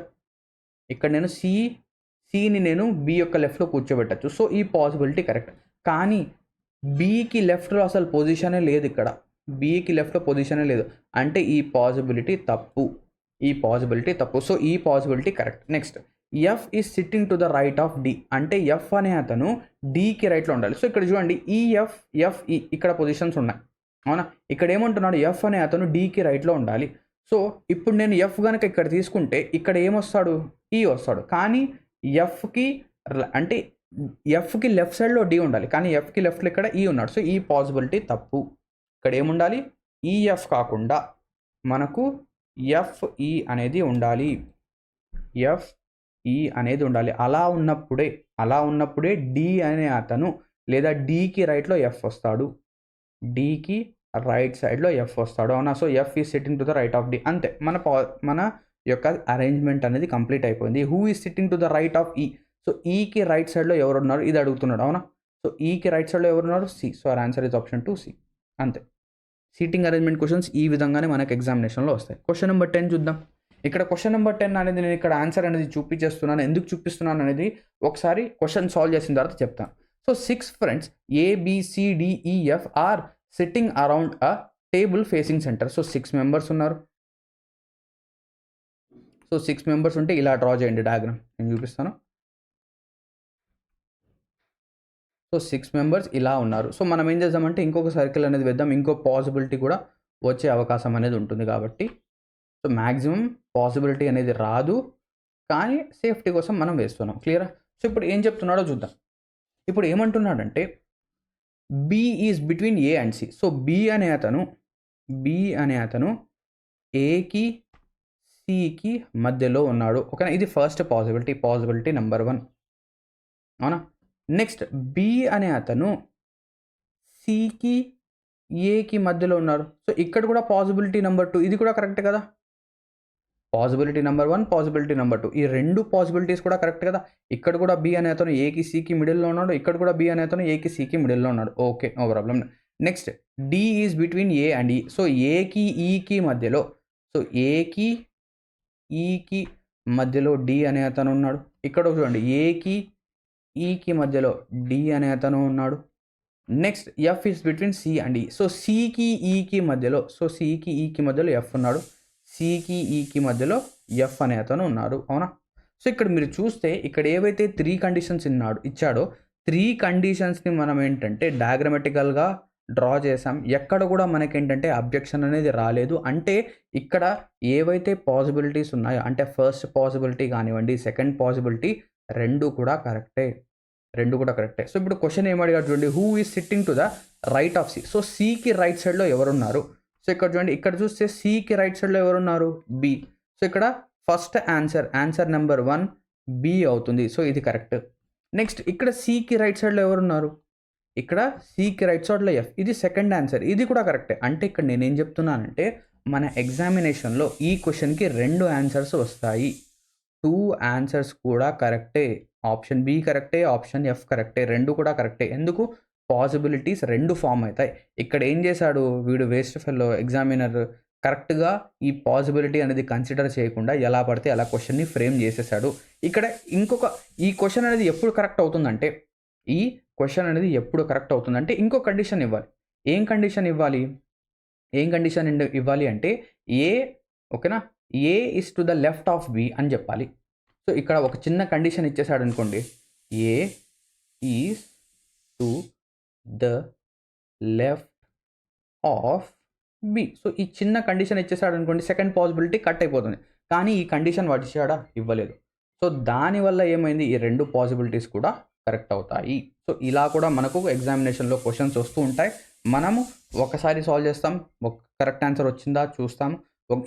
ఇక్కడ నేను సిని నేను బి యొక్క లెఫ్ట్లో కూర్చోబెట్టచ్చు. సో ఈ పాసిబిలిటీ కరెక్ట్. కానీ బీకి లెఫ్ట్లో అసలు పొజిషనే లేదు, ఇక్కడ బీకి లెఫ్ట్లో పొజిషనే లేదు అంటే ఈ పాసిబిలిటీ తప్పు, ఈ పాసిబిలిటీ తప్పు. సో ఈ possibility correct. Next F is sitting to the right of D. అంటే ఎఫ్ అనే అతను డీకి రైట్లో ఉండాలి. సో ఇక్కడ చూడండి ఈఎఫ్ ఎఫ్ఈ ఇక్కడ పొజిషన్స్ ఉన్నాయి, అవునా. ఇక్కడ ఏమంటున్నాడు, ఎఫ్ అనే అతను డీకి రైట్లో ఉండాలి. సో ఇప్పుడు నేను ఎఫ్ కనుక ఇక్కడ తీసుకుంటే ఇక్కడ ఏమొస్తాడు, ఈ వస్తాడు. కానీ ఎఫ్కి అంటే ఎఫ్కి లెఫ్ట్ సైడ్లో డి ఉండాలి, కానీ ఎఫ్కి లెఫ్ట్లో ఇక్కడ ఈ ఉన్నాడు. సో ఈ పాసిబిలిటీ తప్పు. ఇక్కడ ఏముండాలి, ఈఎఫ్ కాకుండా మనకు ఎఫ్ఈ అనేది ఉండాలి, ఎఫ్ఈ అనేది ఉండాలి. అలా ఉన్నప్పుడే డి అనే అతను లేదా డీకి రైట్లో ఎఫ్ వస్తాడు, డీకి రైట్ సైడ్లో ఎఫ్ వస్తాడు, అవునా. So F is sitting to the right of D. అంతే, మన యొక్క అరేంజ్మెంట్ అనేది కంప్లీట్ అయిపోయింది. Who is sitting to the right of E. So ఈకి రైట్ సైడ్లో ఎవరు ఉన్నారు, ఇది అడుగుతున్నాడు, అవునా. సో ఈకి రైట్ సైడ్లో ఎవరున్నారు, C. So our answer is option 2 C. అంతే. సీటింగ్ అరేంజ్మెంట్ క్వశ్చన్స్ ఈ విధంగానే మనకు ఎగ్జామినేషన్లో వస్తాయి. క్వశ్చన్ నెంబర్ 10 చూద్దాం. ఇక్కడ క్వశ్చన్ నెంబర్ 10 అనేది నేను ఇక్కడ ఆన్సర్ అనేది చూపించేస్తున్నాను. ఎందుకు చూపిస్తున్నాను అనేది ఒకసారి క్వశ్చన్ సాల్వ్ చేసిన తర్వాత చెప్తాను. So 6 friends ABCDEF are sitting around a table facing centre. So 6 members ఉన్నారు. సో 6 మెంబర్స్ ఉంటే ఇలా డ్రా చేయండి డయాగ్రామ్, నేను చూపిస్తాను. సో 6 మెంబర్స్ ఇలా ఉన్నారు. సో మనం ఏం చేద్దామంటే ఇంకొక సర్కిల్ అనేది వేద్దాం, ఇంకో పాసిబిలిటీ కూడా వచ్చే అవకాశం అనేది ఉంటుంది కాబట్టి. సో మ్యాక్సిమం పాసిబిలిటీ అనేది రాదు, కానీ సేఫ్టీ కోసం మనం వేస్తున్నాం. క్లియరా. సో ఇప్పుడు ఏం చెప్తున్నాడో చూద్దాం. ఇప్పుడు ఏమంటున్నాడంటే B is between A and C. So B అనే అతను ఏకి సికి మధ్యలో ఉన్నాడు, ఓకేనా. ఇది ఫస్ట్ పాసిబిలిటీ నెంబర్ 1, అవునా. నెక్స్ట్ బి అనే అతను సికి ఏకి మధ్యలో ఉన్నాడు. సో ఇక్కడ కూడా పాసిబిలిటీ నెంబర్ 2, ఇది కూడా కరెక్ట్ కదా. పాసిబిలిటీ నెంబర్ 1, పాసిబిలిటీ నెంబర్ 2, ఈ రెండు పాసిబిలిటీస్ కూడా కరెక్ట్ కదా. ఇక్కడ కూడా బి అనే అతను ఏకి సికి మిడిల్లో ఉన్నాడు, ఇక్కడ కూడా బి అనే అతను ఏకి సికి మిడిల్లో ఉన్నాడు. Okay, no problem. Next D is between A and E. So ఏకి ఈకి మధ్యలో, సో ఏకి ఈకి మధ్యలో డి అనే అతను ఉన్నాడు. ఇక్కడ చూడండి ఏకి ఈకి మధ్యలో డి అనే అతను ఉన్నాడు. Next F is between C and E. So సికి ఈకి మధ్యలో, ఎఫ్ ఉన్నాడు, సికి ఈకి మధ్యలో ఎఫ్ అనే అతను ఉన్నారు, అవునా. సో ఇక్కడ మీరు చూస్తే ఇక్కడ ఏవైతే 3 కండిషన్స్ ఇచ్చాడో 3 కండిషన్స్ని మనం ఏంటంటే డయాగ్రమెటికల్గా డ్రా చేసాం. ఎక్కడ కూడా మనకేంటంటే అబ్జెక్షన్ అనేది రాలేదు. అంటే ఇక్కడ ఏవైతే పాసిబిలిటీస్ ఉన్నాయో, అంటే ఫస్ట్ పాసిబిలిటీ కానివ్వండి, సెకండ్ పాసిబిలిటీ, రెండు కూడా కరెక్టే. సో ఇప్పుడు క్వశ్చన్ ఏమడిగాడు చూడండి, who is sitting to the right of C. So సికి రైట్ సైడ్లో ఎవరున్నారు. సో ఇక్కడ చూడండి, ఇక్కడ చూస్తే సికి రైట్ సైడ్లో ఎవరున్నారు, బి. సో ఇక్కడ ఫస్ట్ ఆన్సర్ నెంబర్ 1 బి అవుతుంది. సో ఇది కరెక్ట్. నెక్స్ట్ ఇక్కడ సికి రైట్ సైడ్లో ఎవరున్నారు, ఇక్కడ సికి రైట్ సైడ్లో ఎఫ్. ఇది సెకండ్ ఆన్సర్, ఇది కూడా కరెక్టే. అంటే ఇక్కడ నేనేం చెప్తున్నానంటే మన ఎగ్జామినేషన్లో ఈ క్వశ్చన్కి 2 ఆన్సర్స్ వస్తాయి. 2 ఆన్సర్స్ కూడా కరెక్టే. ఆప్షన్ బి కరెక్టే, ఆప్షన్ ఎఫ్ కరెక్టే, రెండు కూడా కరెక్టే. ఎందుకు, పాసిబిలిటీస్ 2 ఫామ్ అవుతాయి. ఇక్కడ ఏం చేశాడు వీడు, వేస్ట్ ఫెల్లో ఎగ్జామినర్, కరెక్ట్గా ఈ పాసిబిలిటీ అనేది కన్సిడర్ చేయకుండా ఎలా పడితే అలా క్వశ్చన్ని ఫ్రేమ్ చేసేసాడు. ఇక్కడ ఈ క్వశ్చన్ అనేది ఎప్పుడు కరెక్ట్ అవుతుందంటే ఇంకో కండిషన్ ఇవ్వాలి. ఏం కండిషన్ ఇవ్వాలి అంటే ఏ, ఓకేనా, A is to the left of B అని చెప్పాలి. సో ఇక్కడ ఒక చిన్న కండిషన్ ఇచ్చేసాడు అనుకోండి, A is to the left of B. So ఈ చిన్న కండిషన్ ఇచ్చేసాడు అనుకోండి, సెకండ్ పాసిబిలిటీ కట్ అయిపోతుంది. కానీ ఈ కండిషన్ వాడు ఇచ్చాడా, ఇవ్వలేదు. సో దానివల్ల ఏమైంది, ఈ 2 పాసిబిలిటీస్ కూడా కరెక్ట్ అవుతాయి. సో ఇలా కూడా మనకు ఎగ్జామినేషన్లో క్వశ్చన్స్ వస్తూ ఉంటాయి. మనము ఒకసారి సాల్వ్ చేస్తాం, ఒక కరెక్ట్ ఆన్సర్ వచ్చిందా చూస్తాం,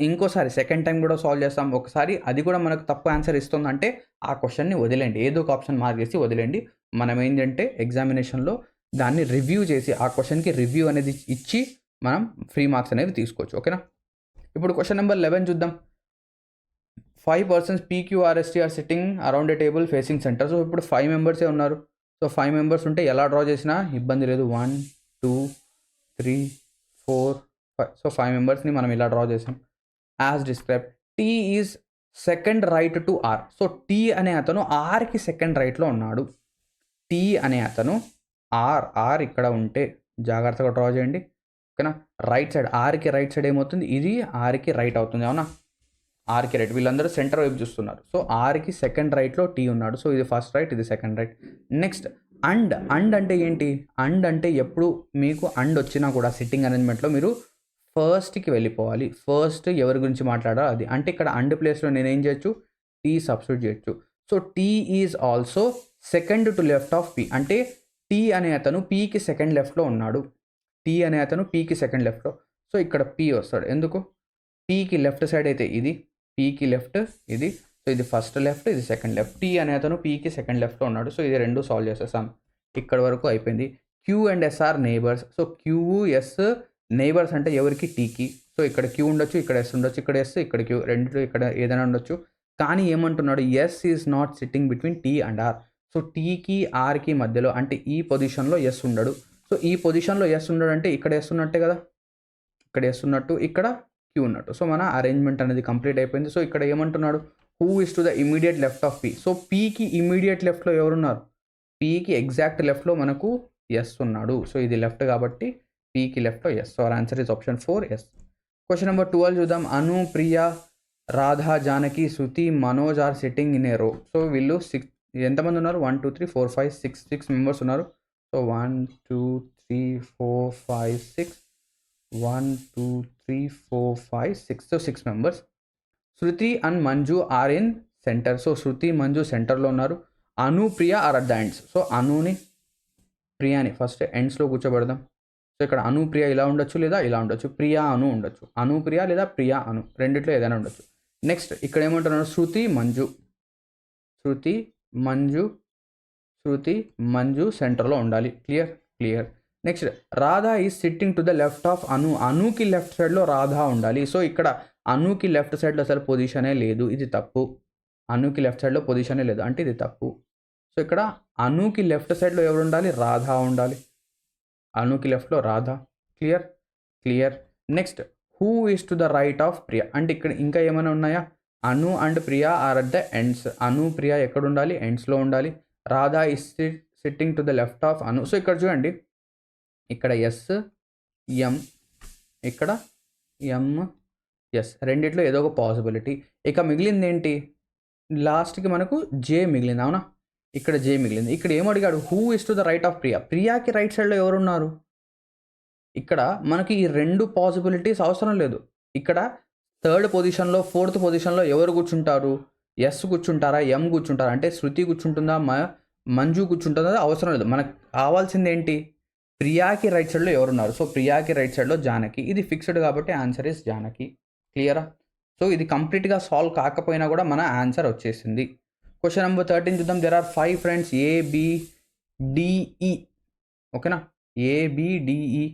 ఇంకోసారి సెకండ్ టైం కూడా సాల్వ్ చేస్తాం. ఒకసారి అది కూడా మనకు తప్పు ఆన్సర్ ఇస్తుందంటే ఆ క్వశ్చన్ని వదిలేండి, ఏదో ఒక ఆప్షన్ మార్క్ చేసి వదిలేండి. మనం ఏంటంటే ఎగ్జామినేషన్లో దాన్ని రివ్యూ చేసి ఆ క్వశ్చన్కి రివ్యూ అనేది ఇచ్చి మనం ఫ్రీ మార్క్స్ అనేవి తీసుకోవచ్చు. ఓకేనా. ఇప్పుడు క్వశ్చన్ నెంబర్ 11 చూద్దాం. 5 persons PQRST are sitting around a table facing centre. So ఇప్పుడు 5 మెంబర్సే ఉన్నారు. సో 5 మెంబర్స్ ఉంటే ఎలా డ్రా చేసినా ఇబ్బంది లేదు. 1 2 3 4 5. సో 5 మెంబర్స్ని మనం ఇలా డ్రా చేసాం. As describe T is second right to R. So T అనే అతను ఆర్కి సెకండ్ రైట్లో ఉన్నాడు. టీ అనే అతను ఆర్ ఇక్కడ ఉంటే జాగ్రత్తగా డ్రా చేయండి. ఓకేనా. రైట్ సైడ్ ఆర్కి రైట్ సైడ్ ఏమవుతుంది, ఇది ఆర్కి రైట్ అవుతుంది. అవునా, ఆర్కి రైట్. వీళ్ళందరూ సెంటర్ వైపు చూస్తున్నారు. సో ఆర్కి సెకండ్ రైట్లో టీ ఉన్నాడు. సో ఇది ఫస్ట్ రైట్, ఇది సెకండ్ రైట్. నెక్స్ట్ అండ్ అంటే ఏంటి, అండ్ అంటే ఎప్పుడు మీకు అండ్ వచ్చినా కూడా సిట్టింగ్ అరేంజ్మెంట్లో మీరు ఫస్ట్కి వెళ్ళిపోవాలి. ఫస్ట్ ఎవరి గురించి మాట్లాడాలో అది. అంటే ఇక్కడ అండ్ ప్లేస్లో నేను ఏం చేయొచ్చు, టీ సబ్స్టిట్యూట్ చేయొచ్చు. So T is also second to left of P. అంటే టీ అనే అతను పీకి సెకండ్ లెఫ్ట్లో ఉన్నాడు. టీ అనే అతను పీకి సెకండ్ లెఫ్ట్లో. సో ఇక్కడ పీ వస్తాడు. ఎందుకు, పీకి లెఫ్ట్ సైడ్ అయితే ఇది, పీకి లెఫ్ట్ ఇది. సో ఇది ఫస్ట్ లెఫ్ట్, ఇది సెకండ్ లెఫ్ట్. టీ అనే అతను పీకి సెకండ్ లెఫ్ట్లో ఉన్నాడు. సో ఇది రెండు సాల్వ్ చేసేసాం. ఇక్కడ వరకు అయిపోయింది. Q and S are neighbours. So Q S neighbours అంటే ఎవరికి, టీకి. సో ఇక్కడ క్యూ ఉండొచ్చు, ఇక్కడ ఎస్ ఉండొచ్చు, ఇక్కడ ఎస్, ఇక్కడ క్యూ, రెండు ఇక్కడ ఏదైనా ఉండొచ్చు. కానీ ఏమంటున్నాడు, S is not sitting between T and R. So టీకి ఆర్కి మధ్యలో, అంటే ఈ పొజిషన్లో ఎస్ ఉండడు. సో ఈ పొజిషన్లో ఎస్ ఉండడు అంటే ఇక్కడ ఎస్ ఉన్నట్టే కదా, ఇక్కడ ఎస్ ఉన్నట్టు, ఇక్కడ క్యూ ఉన్నట్టు. సో మన అరేంజ్మెంట్ అనేది కంప్లీట్ అయిపోయింది. సో ఇక్కడ ఏమంటున్నాడు, who is to the immediate left of P. So పీకి ఇమీడియట్ లెఫ్ట్లో ఎవరున్నారు, పీకి ఎగ్జాక్ట్ లెఫ్ట్లో మనకు ఎస్ ఉన్నాడు. సో ఇది లెఫ్ట్ కాబట్టి పీకి లెఫ్ట్లో S. So our answer is option 4 S. Question number 12 చూద్దాం. Anu, Priya, Radha, Janaki, Shruti, Manoj are sitting in a row. So వీళ్ళు ఎంతమంది ఉన్నారు, 1 2 3 4 5 6 మెంబర్స్ ఉన్నారు. So 1 2 3 4 5 6 1 2 3 4 5 6. So 6 members. Shruti and Manju are in centre. So Shruti, Manju సెంటర్లో ఉన్నారు. Anu, Priya are at the ends. So అనుని, ప్రియాని ఫస్ట్ ఎండ్స్లో కూర్చోబెడదాం. సో ఇక్కడ అను, ప్రియా ఇలా ఉండొచ్చు లేదా ఇలా ఉండొచ్చు. ప్రియా అను ఉండొచ్చు, అను ప్రియా లేదా ప్రియా అను, రెండిట్లో ఏదైనా ఉండొచ్చు. నెక్స్ట్ ఇక్కడ ఏమంటున్నారు, శృతి మంజు, శృతి మంజు, శృతి మంజు సెంటర్లో ఉండాలి. Clear. Next Radha is sitting to the left of Anu. అనుకి లెఫ్ట్ సైడ్లో రాధా ఉండాలి. సో ఇక్కడ అనుకి లెఫ్ట్ సైడ్లో అసలు పొజిషనే లేదు, ఇది తప్పు. అనుకి లెఫ్ట్ సైడ్లో పొజిషనే లేదు అంటే ఇది తప్పు. సో ఇక్కడ అనుకి లెఫ్ట్ సైడ్లో ఎవరు ఉండాలి, రాధా ఉండాలి. అనుకి లెఫ్ట్లో Radha. Clear. Next who is to the right of Priya. అంటే ఇక్కడ ఇంకా ఏమైనా ఉన్నాయా, Anu and Priya are at the ends. Anu, Priya ఎక్కడ ఉండాలి, ఎండ్స్లో ఉండాలి. Radha is sitting to the left of Anu. So ఇక్కడ చూడండి, ఇక్కడ ఎస్ ఎం, ఇక్కడ ఎం ఎస్, రెండిట్లో ఏదో ఒక పాసిబిలిటీ. ఇక మిగిలింది ఏంటి, లాస్ట్కి మనకు జే మిగిలింది. అవునా, ఇక్కడ జే మిగిలింది. ఇక్కడ ఏమడిగాడు, who is to the right of Priya. ప్రియాకి రైట్ సైడ్లో ఎవరున్నారు. ఇక్కడ మనకి ఈ రెండు పాసిబిలిటీస్ అవసరం లేదు. ఇక్కడ థర్డ్ పొజిషన్లో, ఫోర్త్ పొజిషన్లో ఎవరు కూర్చుంటారు, ఎస్ కూర్చుంటారా, ఎం కూర్చుంటారా, అంటే శృతి కూర్చుంటుందా, మంజు కూర్చుంటుందా, అవసరం లేదు. మనకు కావాల్సింది ఏంటి, ప్రియాకి రైట్ సైడ్లో ఎవరున్నారు. సో ప్రియాకి రైట్ సైడ్లో జానకి. ఇది ఫిక్స్డ్ కాబట్టి ఆన్సర్ ఇస్ జానకి. క్లియరా. సో ఇది కంప్లీట్గా సాల్వ్ కాకపోయినా కూడా మన ఆన్సర్ వచ్చేసింది. క్వశ్చన్ నెంబర్ 13 చూద్దాం. There are 5 friends ABDE. ఓకేనా, ABDE.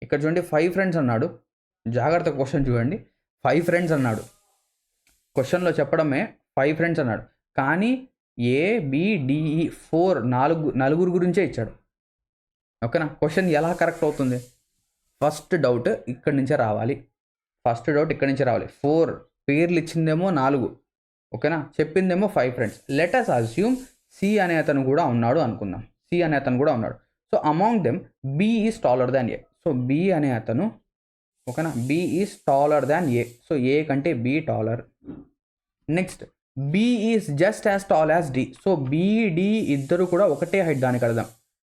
ఇక్కడ చూడండి 5 ఫ్రెండ్స్ అన్నాడు. జాగ్రత్త క్వశ్చన్ చూడండి, 5 ఫ్రెండ్స్ అన్నాడు. క్వశ్చన్లో చెప్పడమే 5 ఫ్రెండ్స్ అన్నాడు, కానీ ABDE 4 నలుగురు గురించే ఇచ్చాడు. ఓకేనా, క్వశ్చన్ ఎలా కరెక్ట్ అవుతుంది, ఫస్ట్ డౌట్ ఇక్కడి నుంచే రావాలి. 4 పేర్లు ఇచ్చిందేమో 4. ఓకేనా, చెప్పిందేమో 5 friends. Let us assume C అనే అతను కూడా ఉన్నాడు అనుకుందాం. So among them B is taller than A. So B అనే అతను, ఓకేనా, B is taller than A. So A కంటే B taller. Next B is just as tall as D. So BD ఇద్దరు కూడా ఒకటే హైట్, దానికి అర్థం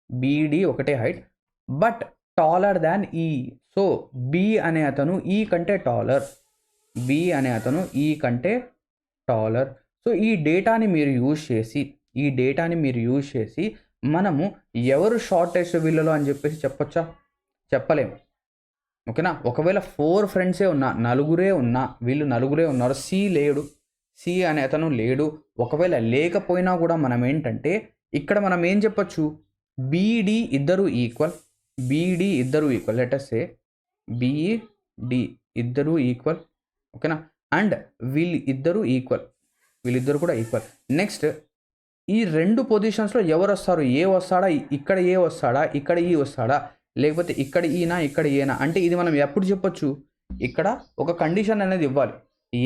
BD ఒకటే height, but taller than E. So B అనే అతను E కంటే టాలర్. సో ఈ డేటాని మీరు యూజ్ చేసి మనము ఎవరు షార్టెస్ట్ వీళ్ళలో అని చెప్పేసి చెప్పొచ్చా? చెప్పలేము. ఓకేనా? ఒకవేళ 4 ఫ్రెండ్సే ఉన్నా, నలుగురే ఉన్నా, వీళ్ళు నలుగురే ఉన్నారు, సి లేడు, సి అనే అతను లేడు, ఒకవేళ లేకపోయినా కూడా మనం ఏంటంటే ఇక్కడ మనం ఏం చెప్పొచ్చు? బీడి ఇద్దరు ఈక్వల్, బీడి ఇద్దరు ఈక్వల్, లెట్ అస్ సే బిడి ఇద్దరు ఈక్వల్. ఓకేనా? అండ్ వీళ్ళిద్దరు ఈక్వల్, వీళ్ళిద్దరు కూడా ఈక్వల్. నెక్స్ట్ ఈ 2 పొజిషన్స్లో ఎవరు వస్తారు? ఏ వస్తాడా? ఇక్కడ ఏ వస్తాడా? ఇక్కడ ఈ వస్తాడా? లేకపోతే ఇక్కడ ఈనా, ఇక్కడ ఏనా? అంటే ఇది మనం ఎప్పుడు చెప్పొచ్చు? ఇక్కడ ఒక కండిషన్ అనేది ఇవ్వాలి.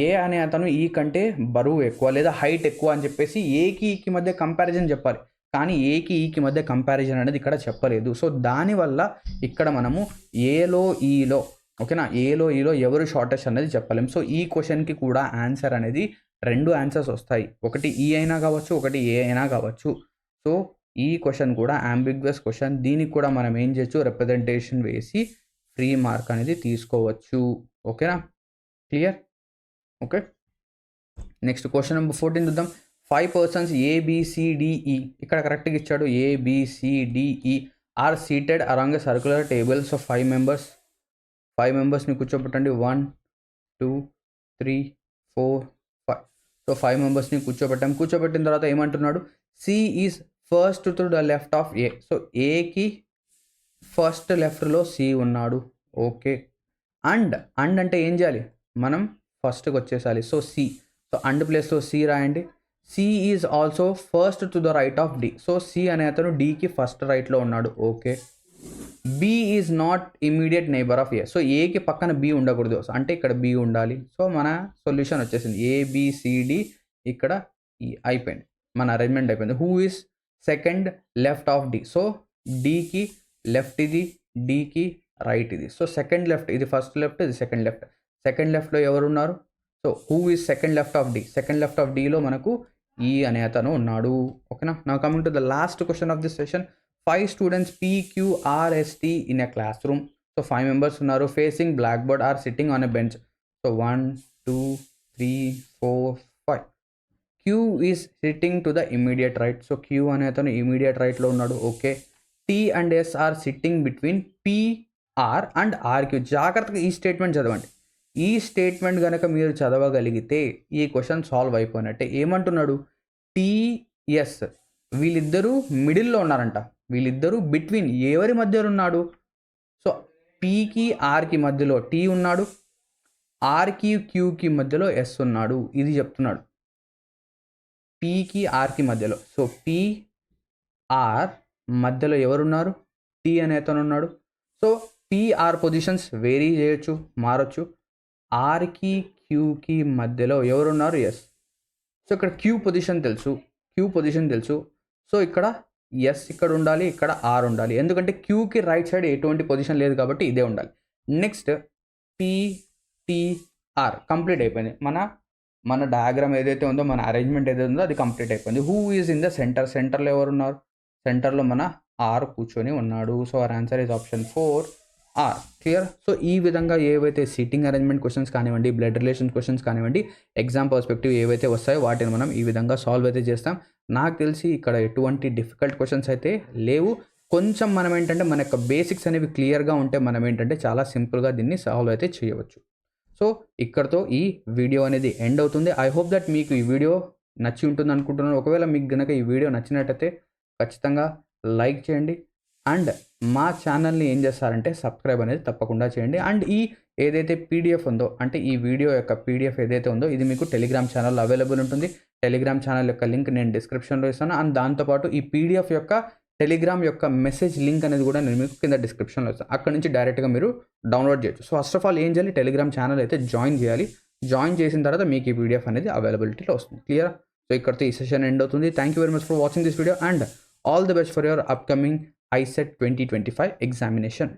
ఏ అనే అతను ఈ కంటే బరువు ఎక్కువ లేదా హైట్ ఎక్కువ అని చెప్పేసి ఏకి ఈకి మధ్య కంపారిజన్ చెప్పాలి. కానీ ఏకి ఈకి మధ్య కంపారిజన్ అనేది ఇక్కడ చెప్పలేదు. సో దానివల్ల ఇక్కడ మనము ఏలో ఈలో, ఓకేనా, ఏలో ఈలో ఎవరు షార్టెస్ట్ అనేది చెప్పలేం. సో ఈ క్వశ్చన్కి కూడా ఆన్సర్ అనేది 2 ఆన్సర్స్ వస్తాయి. ఒకటి ఈ అయినా కావచ్చు, ఒకటి ఏ అయినా కావచ్చు. సో ఈ క్వశ్చన్ కూడా అంబిగ్వస్ క్వశ్చన్. దీనికి కూడా మనం ఏం చేయొచ్చు? రిప్రజెంటేషన్ వేసి ఫ్రీ మార్క్ అనేది తీసుకోవచ్చు. ఓకేనా? Clear? Okay. Next question number 14 చూద్దాం. 5 persons ABCDE, ఇక్కడ కరెక్ట్గా ఇచ్చాడు. ABCDE are seated around a circular table. So 5 మెంబర్స్ని కూర్చోబెట్టండి. 1 2 3 4 5. సో 5 మెంబర్స్ని కూర్చోబెట్టిన తర్వాత ఏమంటున్నాడు? C is first to the left of A. So ఏకి ఫస్ట్ లెఫ్ట్లో సి ఉన్నాడు. ఓకే. అండ్ అంటే ఏం చేయాలి? మనం ఫస్ట్కి వచ్చేసాలి. సో సి, సో అండ్ ప్లేస్లో సి రాయండి. C is also first to the right of D. So C అనే అతను డికి ఫస్ట్ రైట్లో ఉన్నాడు. Okay. B is not immediate neighbour of A. So ఏకి పక్కన బి ఉండకూడదు, అంటే ఇక్కడ బి ఉండాలి. సో మన సొల్యూషన్ వచ్చేసింది ఏబిసిడి. ఇక్కడ అయిపోయింది, మన అరేంజ్మెంట్ అయిపోయింది. Who is second left of D. So డికి లెఫ్ట్ ఇది, డికి రైట్ ఇది. సో సెకండ్ లెఫ్ట్, ఇది ఫస్ట్ లెఫ్ట్, ఇది సెకండ్ లెఫ్ట్. సెకండ్ లెఫ్ట్లో ఎవరు ఉన్నారు? So who is second left of D? Second left of డిలో మనకు ఈ అనే అతను ఉన్నాడు. ఓకేనా? Now coming to the last question of this session. 5 students PQRST in a classroom. So 5 members ఉన్నారు, facing black board are sitting on a bench. So 1 2 3 4 5. Q is sitting to the immediate right. So Q అనే అతను immediate రైట్లో ఉన్నాడు. Okay. T and S are sitting between PR and RQ. జాగ్రత్తగా ఈ statement చదవండి. ఈ statement కనుక మీరు చదవగలిగితే ఈ క్వశ్చన్ సాల్వ్ అయిపోయినట్టే. ఏమంటున్నాడు? TS వీళ్ళిద్దరూ మిడిల్లో ఉన్నారంట. వీళ్ళిద్దరూ బిట్వీన్ ఎవరి మధ్యలో ఉన్నాడు? సో పీకి ఆర్కి మధ్యలో టీ ఉన్నాడు, ఆర్కి క్యూకి మధ్యలో ఎస్ ఉన్నాడు. ఇది చెప్తున్నాడు. పీకి ఆర్కి మధ్యలో. సో పిఆర్ మధ్యలో ఎవరున్నారు? టీ అనే అతను ఉన్నాడు. సో పిఆర్ పొజిషన్స్ వేరీ చేయొచ్చు, మారచ్చు. ఆర్కి క్యూకి మధ్యలో ఎవరున్నారు? ఎస్. సో ఇక్కడ క్యూ పొజిషన్ తెలుసు. సో ఇక్కడ ఎస్ ఇక్కడ ఉండాలి, ఇక్కడ ఆర్ ఉండాలి. ఎందుకంటే క్యూకి రైట్ సైడ్ ఎటువంటి పొజిషన్ లేదు కాబట్టి ఇదే ఉండాలి. నెక్స్ట్ పిటిఆర్ కంప్లీట్ అయిపోయింది. మన డయాగ్రామ్ ఏదైతే ఉందో, మన అరేంజ్మెంట్ ఏదైతే ఉందో అది కంప్లీట్ అయిపోయింది. Who is in the centre? సెంటర్లో ఎవరు ఉన్నారు? సెంటర్లో మన ఆర్ కూర్చొని ఉన్నాడు. So our answer is option 4 R. Clear? సో ఈ విధంగా ఏవైతే సీటింగ్ అరేంజ్మెంట్ క్వశ్చన్స్ కానివ్వండి, బ్లడ్ రిలేషన్ క్వశ్చన్స్ కానివ్వండి, ఎగ్జామ్ పర్స్పెక్టివ్ ఏవైతే వస్తాయో వాటిని మనం ఈ విధంగా సాల్వ్ అయితే చేస్తాం. నాకు తెలిసి ఇక్కడ ఎటువంటి డిఫికల్ట్ క్వశ్చన్స్ అయితే లేవు. కొంచెం మనం ఏంటంటే మన యొక్క బేసిక్స్ అనేవి క్లియర్గా ఉంటే మనం ఏంటంటే చాలా సింపుల్గా దీన్ని సాల్వ్ అయితే చేయవచ్చు. సో ఇక్కడతో ఈ వీడియో అనేది ఎండ్ అవుతుంది. ఐ హోప్ దట్ మీకు ఈ వీడియో నచ్చి ఉంటుంది అనుకుంటున్నాను. ఒకవేళ మీకు కనుక ఈ వీడియో నచ్చినట్టయితే ఖచ్చితంగా లైక్ చేయండి. అండ్ మా ఛానల్ని ఏం చేస్తారంటే సబ్స్క్రైబ్ అనేది తప్పకుండా చేయండి. అండ్ ఈ ఏదైతే పీడిఎఫ్ ఉందో, అంటే ఈ వీడియో యొక్క పీడిఎఫ్ ఏదైతే ఉందో ఇది మీకు టెలిగ్రామ్ ఛానల్లో అవైలబుల్ ఉంటుంది. టెలిగ్రామ్ ఛానల్ యొక్క లింక్ నేను డిస్క్రిప్షన్లో ఇస్తాను. అండ్ దాంతోపాటు ఈ పీడిఎఫ్ యొక్క టెలిగ్రామ్ యొక్క మెసేజ్ లింక్ అనేది కూడా నేను మీకు కింద డిస్క్రిప్షన్లో ఇస్తాను. అక్కడ నుంచి డైరెక్ట్గా మీరు డౌన్లోడ్ చేయొచ్చు. సో ఫస్ట్ ఆఫ్ ఆల్ ఏం చేయాలి? టెలిగ్రామ్ ఛానల్ అయితే జాయిన్ చేయాలి. జాయిన్ చేసిన తర్వాత మీకు ఈ పీడిఎఫ్ అనేది అవైలబిలిటీలో వస్తుంది. క్లియర్? సో ఇక్కడితో ఈ సెషన్ ఎండ్ అవుతుంది. Thank you very much for watching this video and all the best for your upcoming ICET 2025 examination.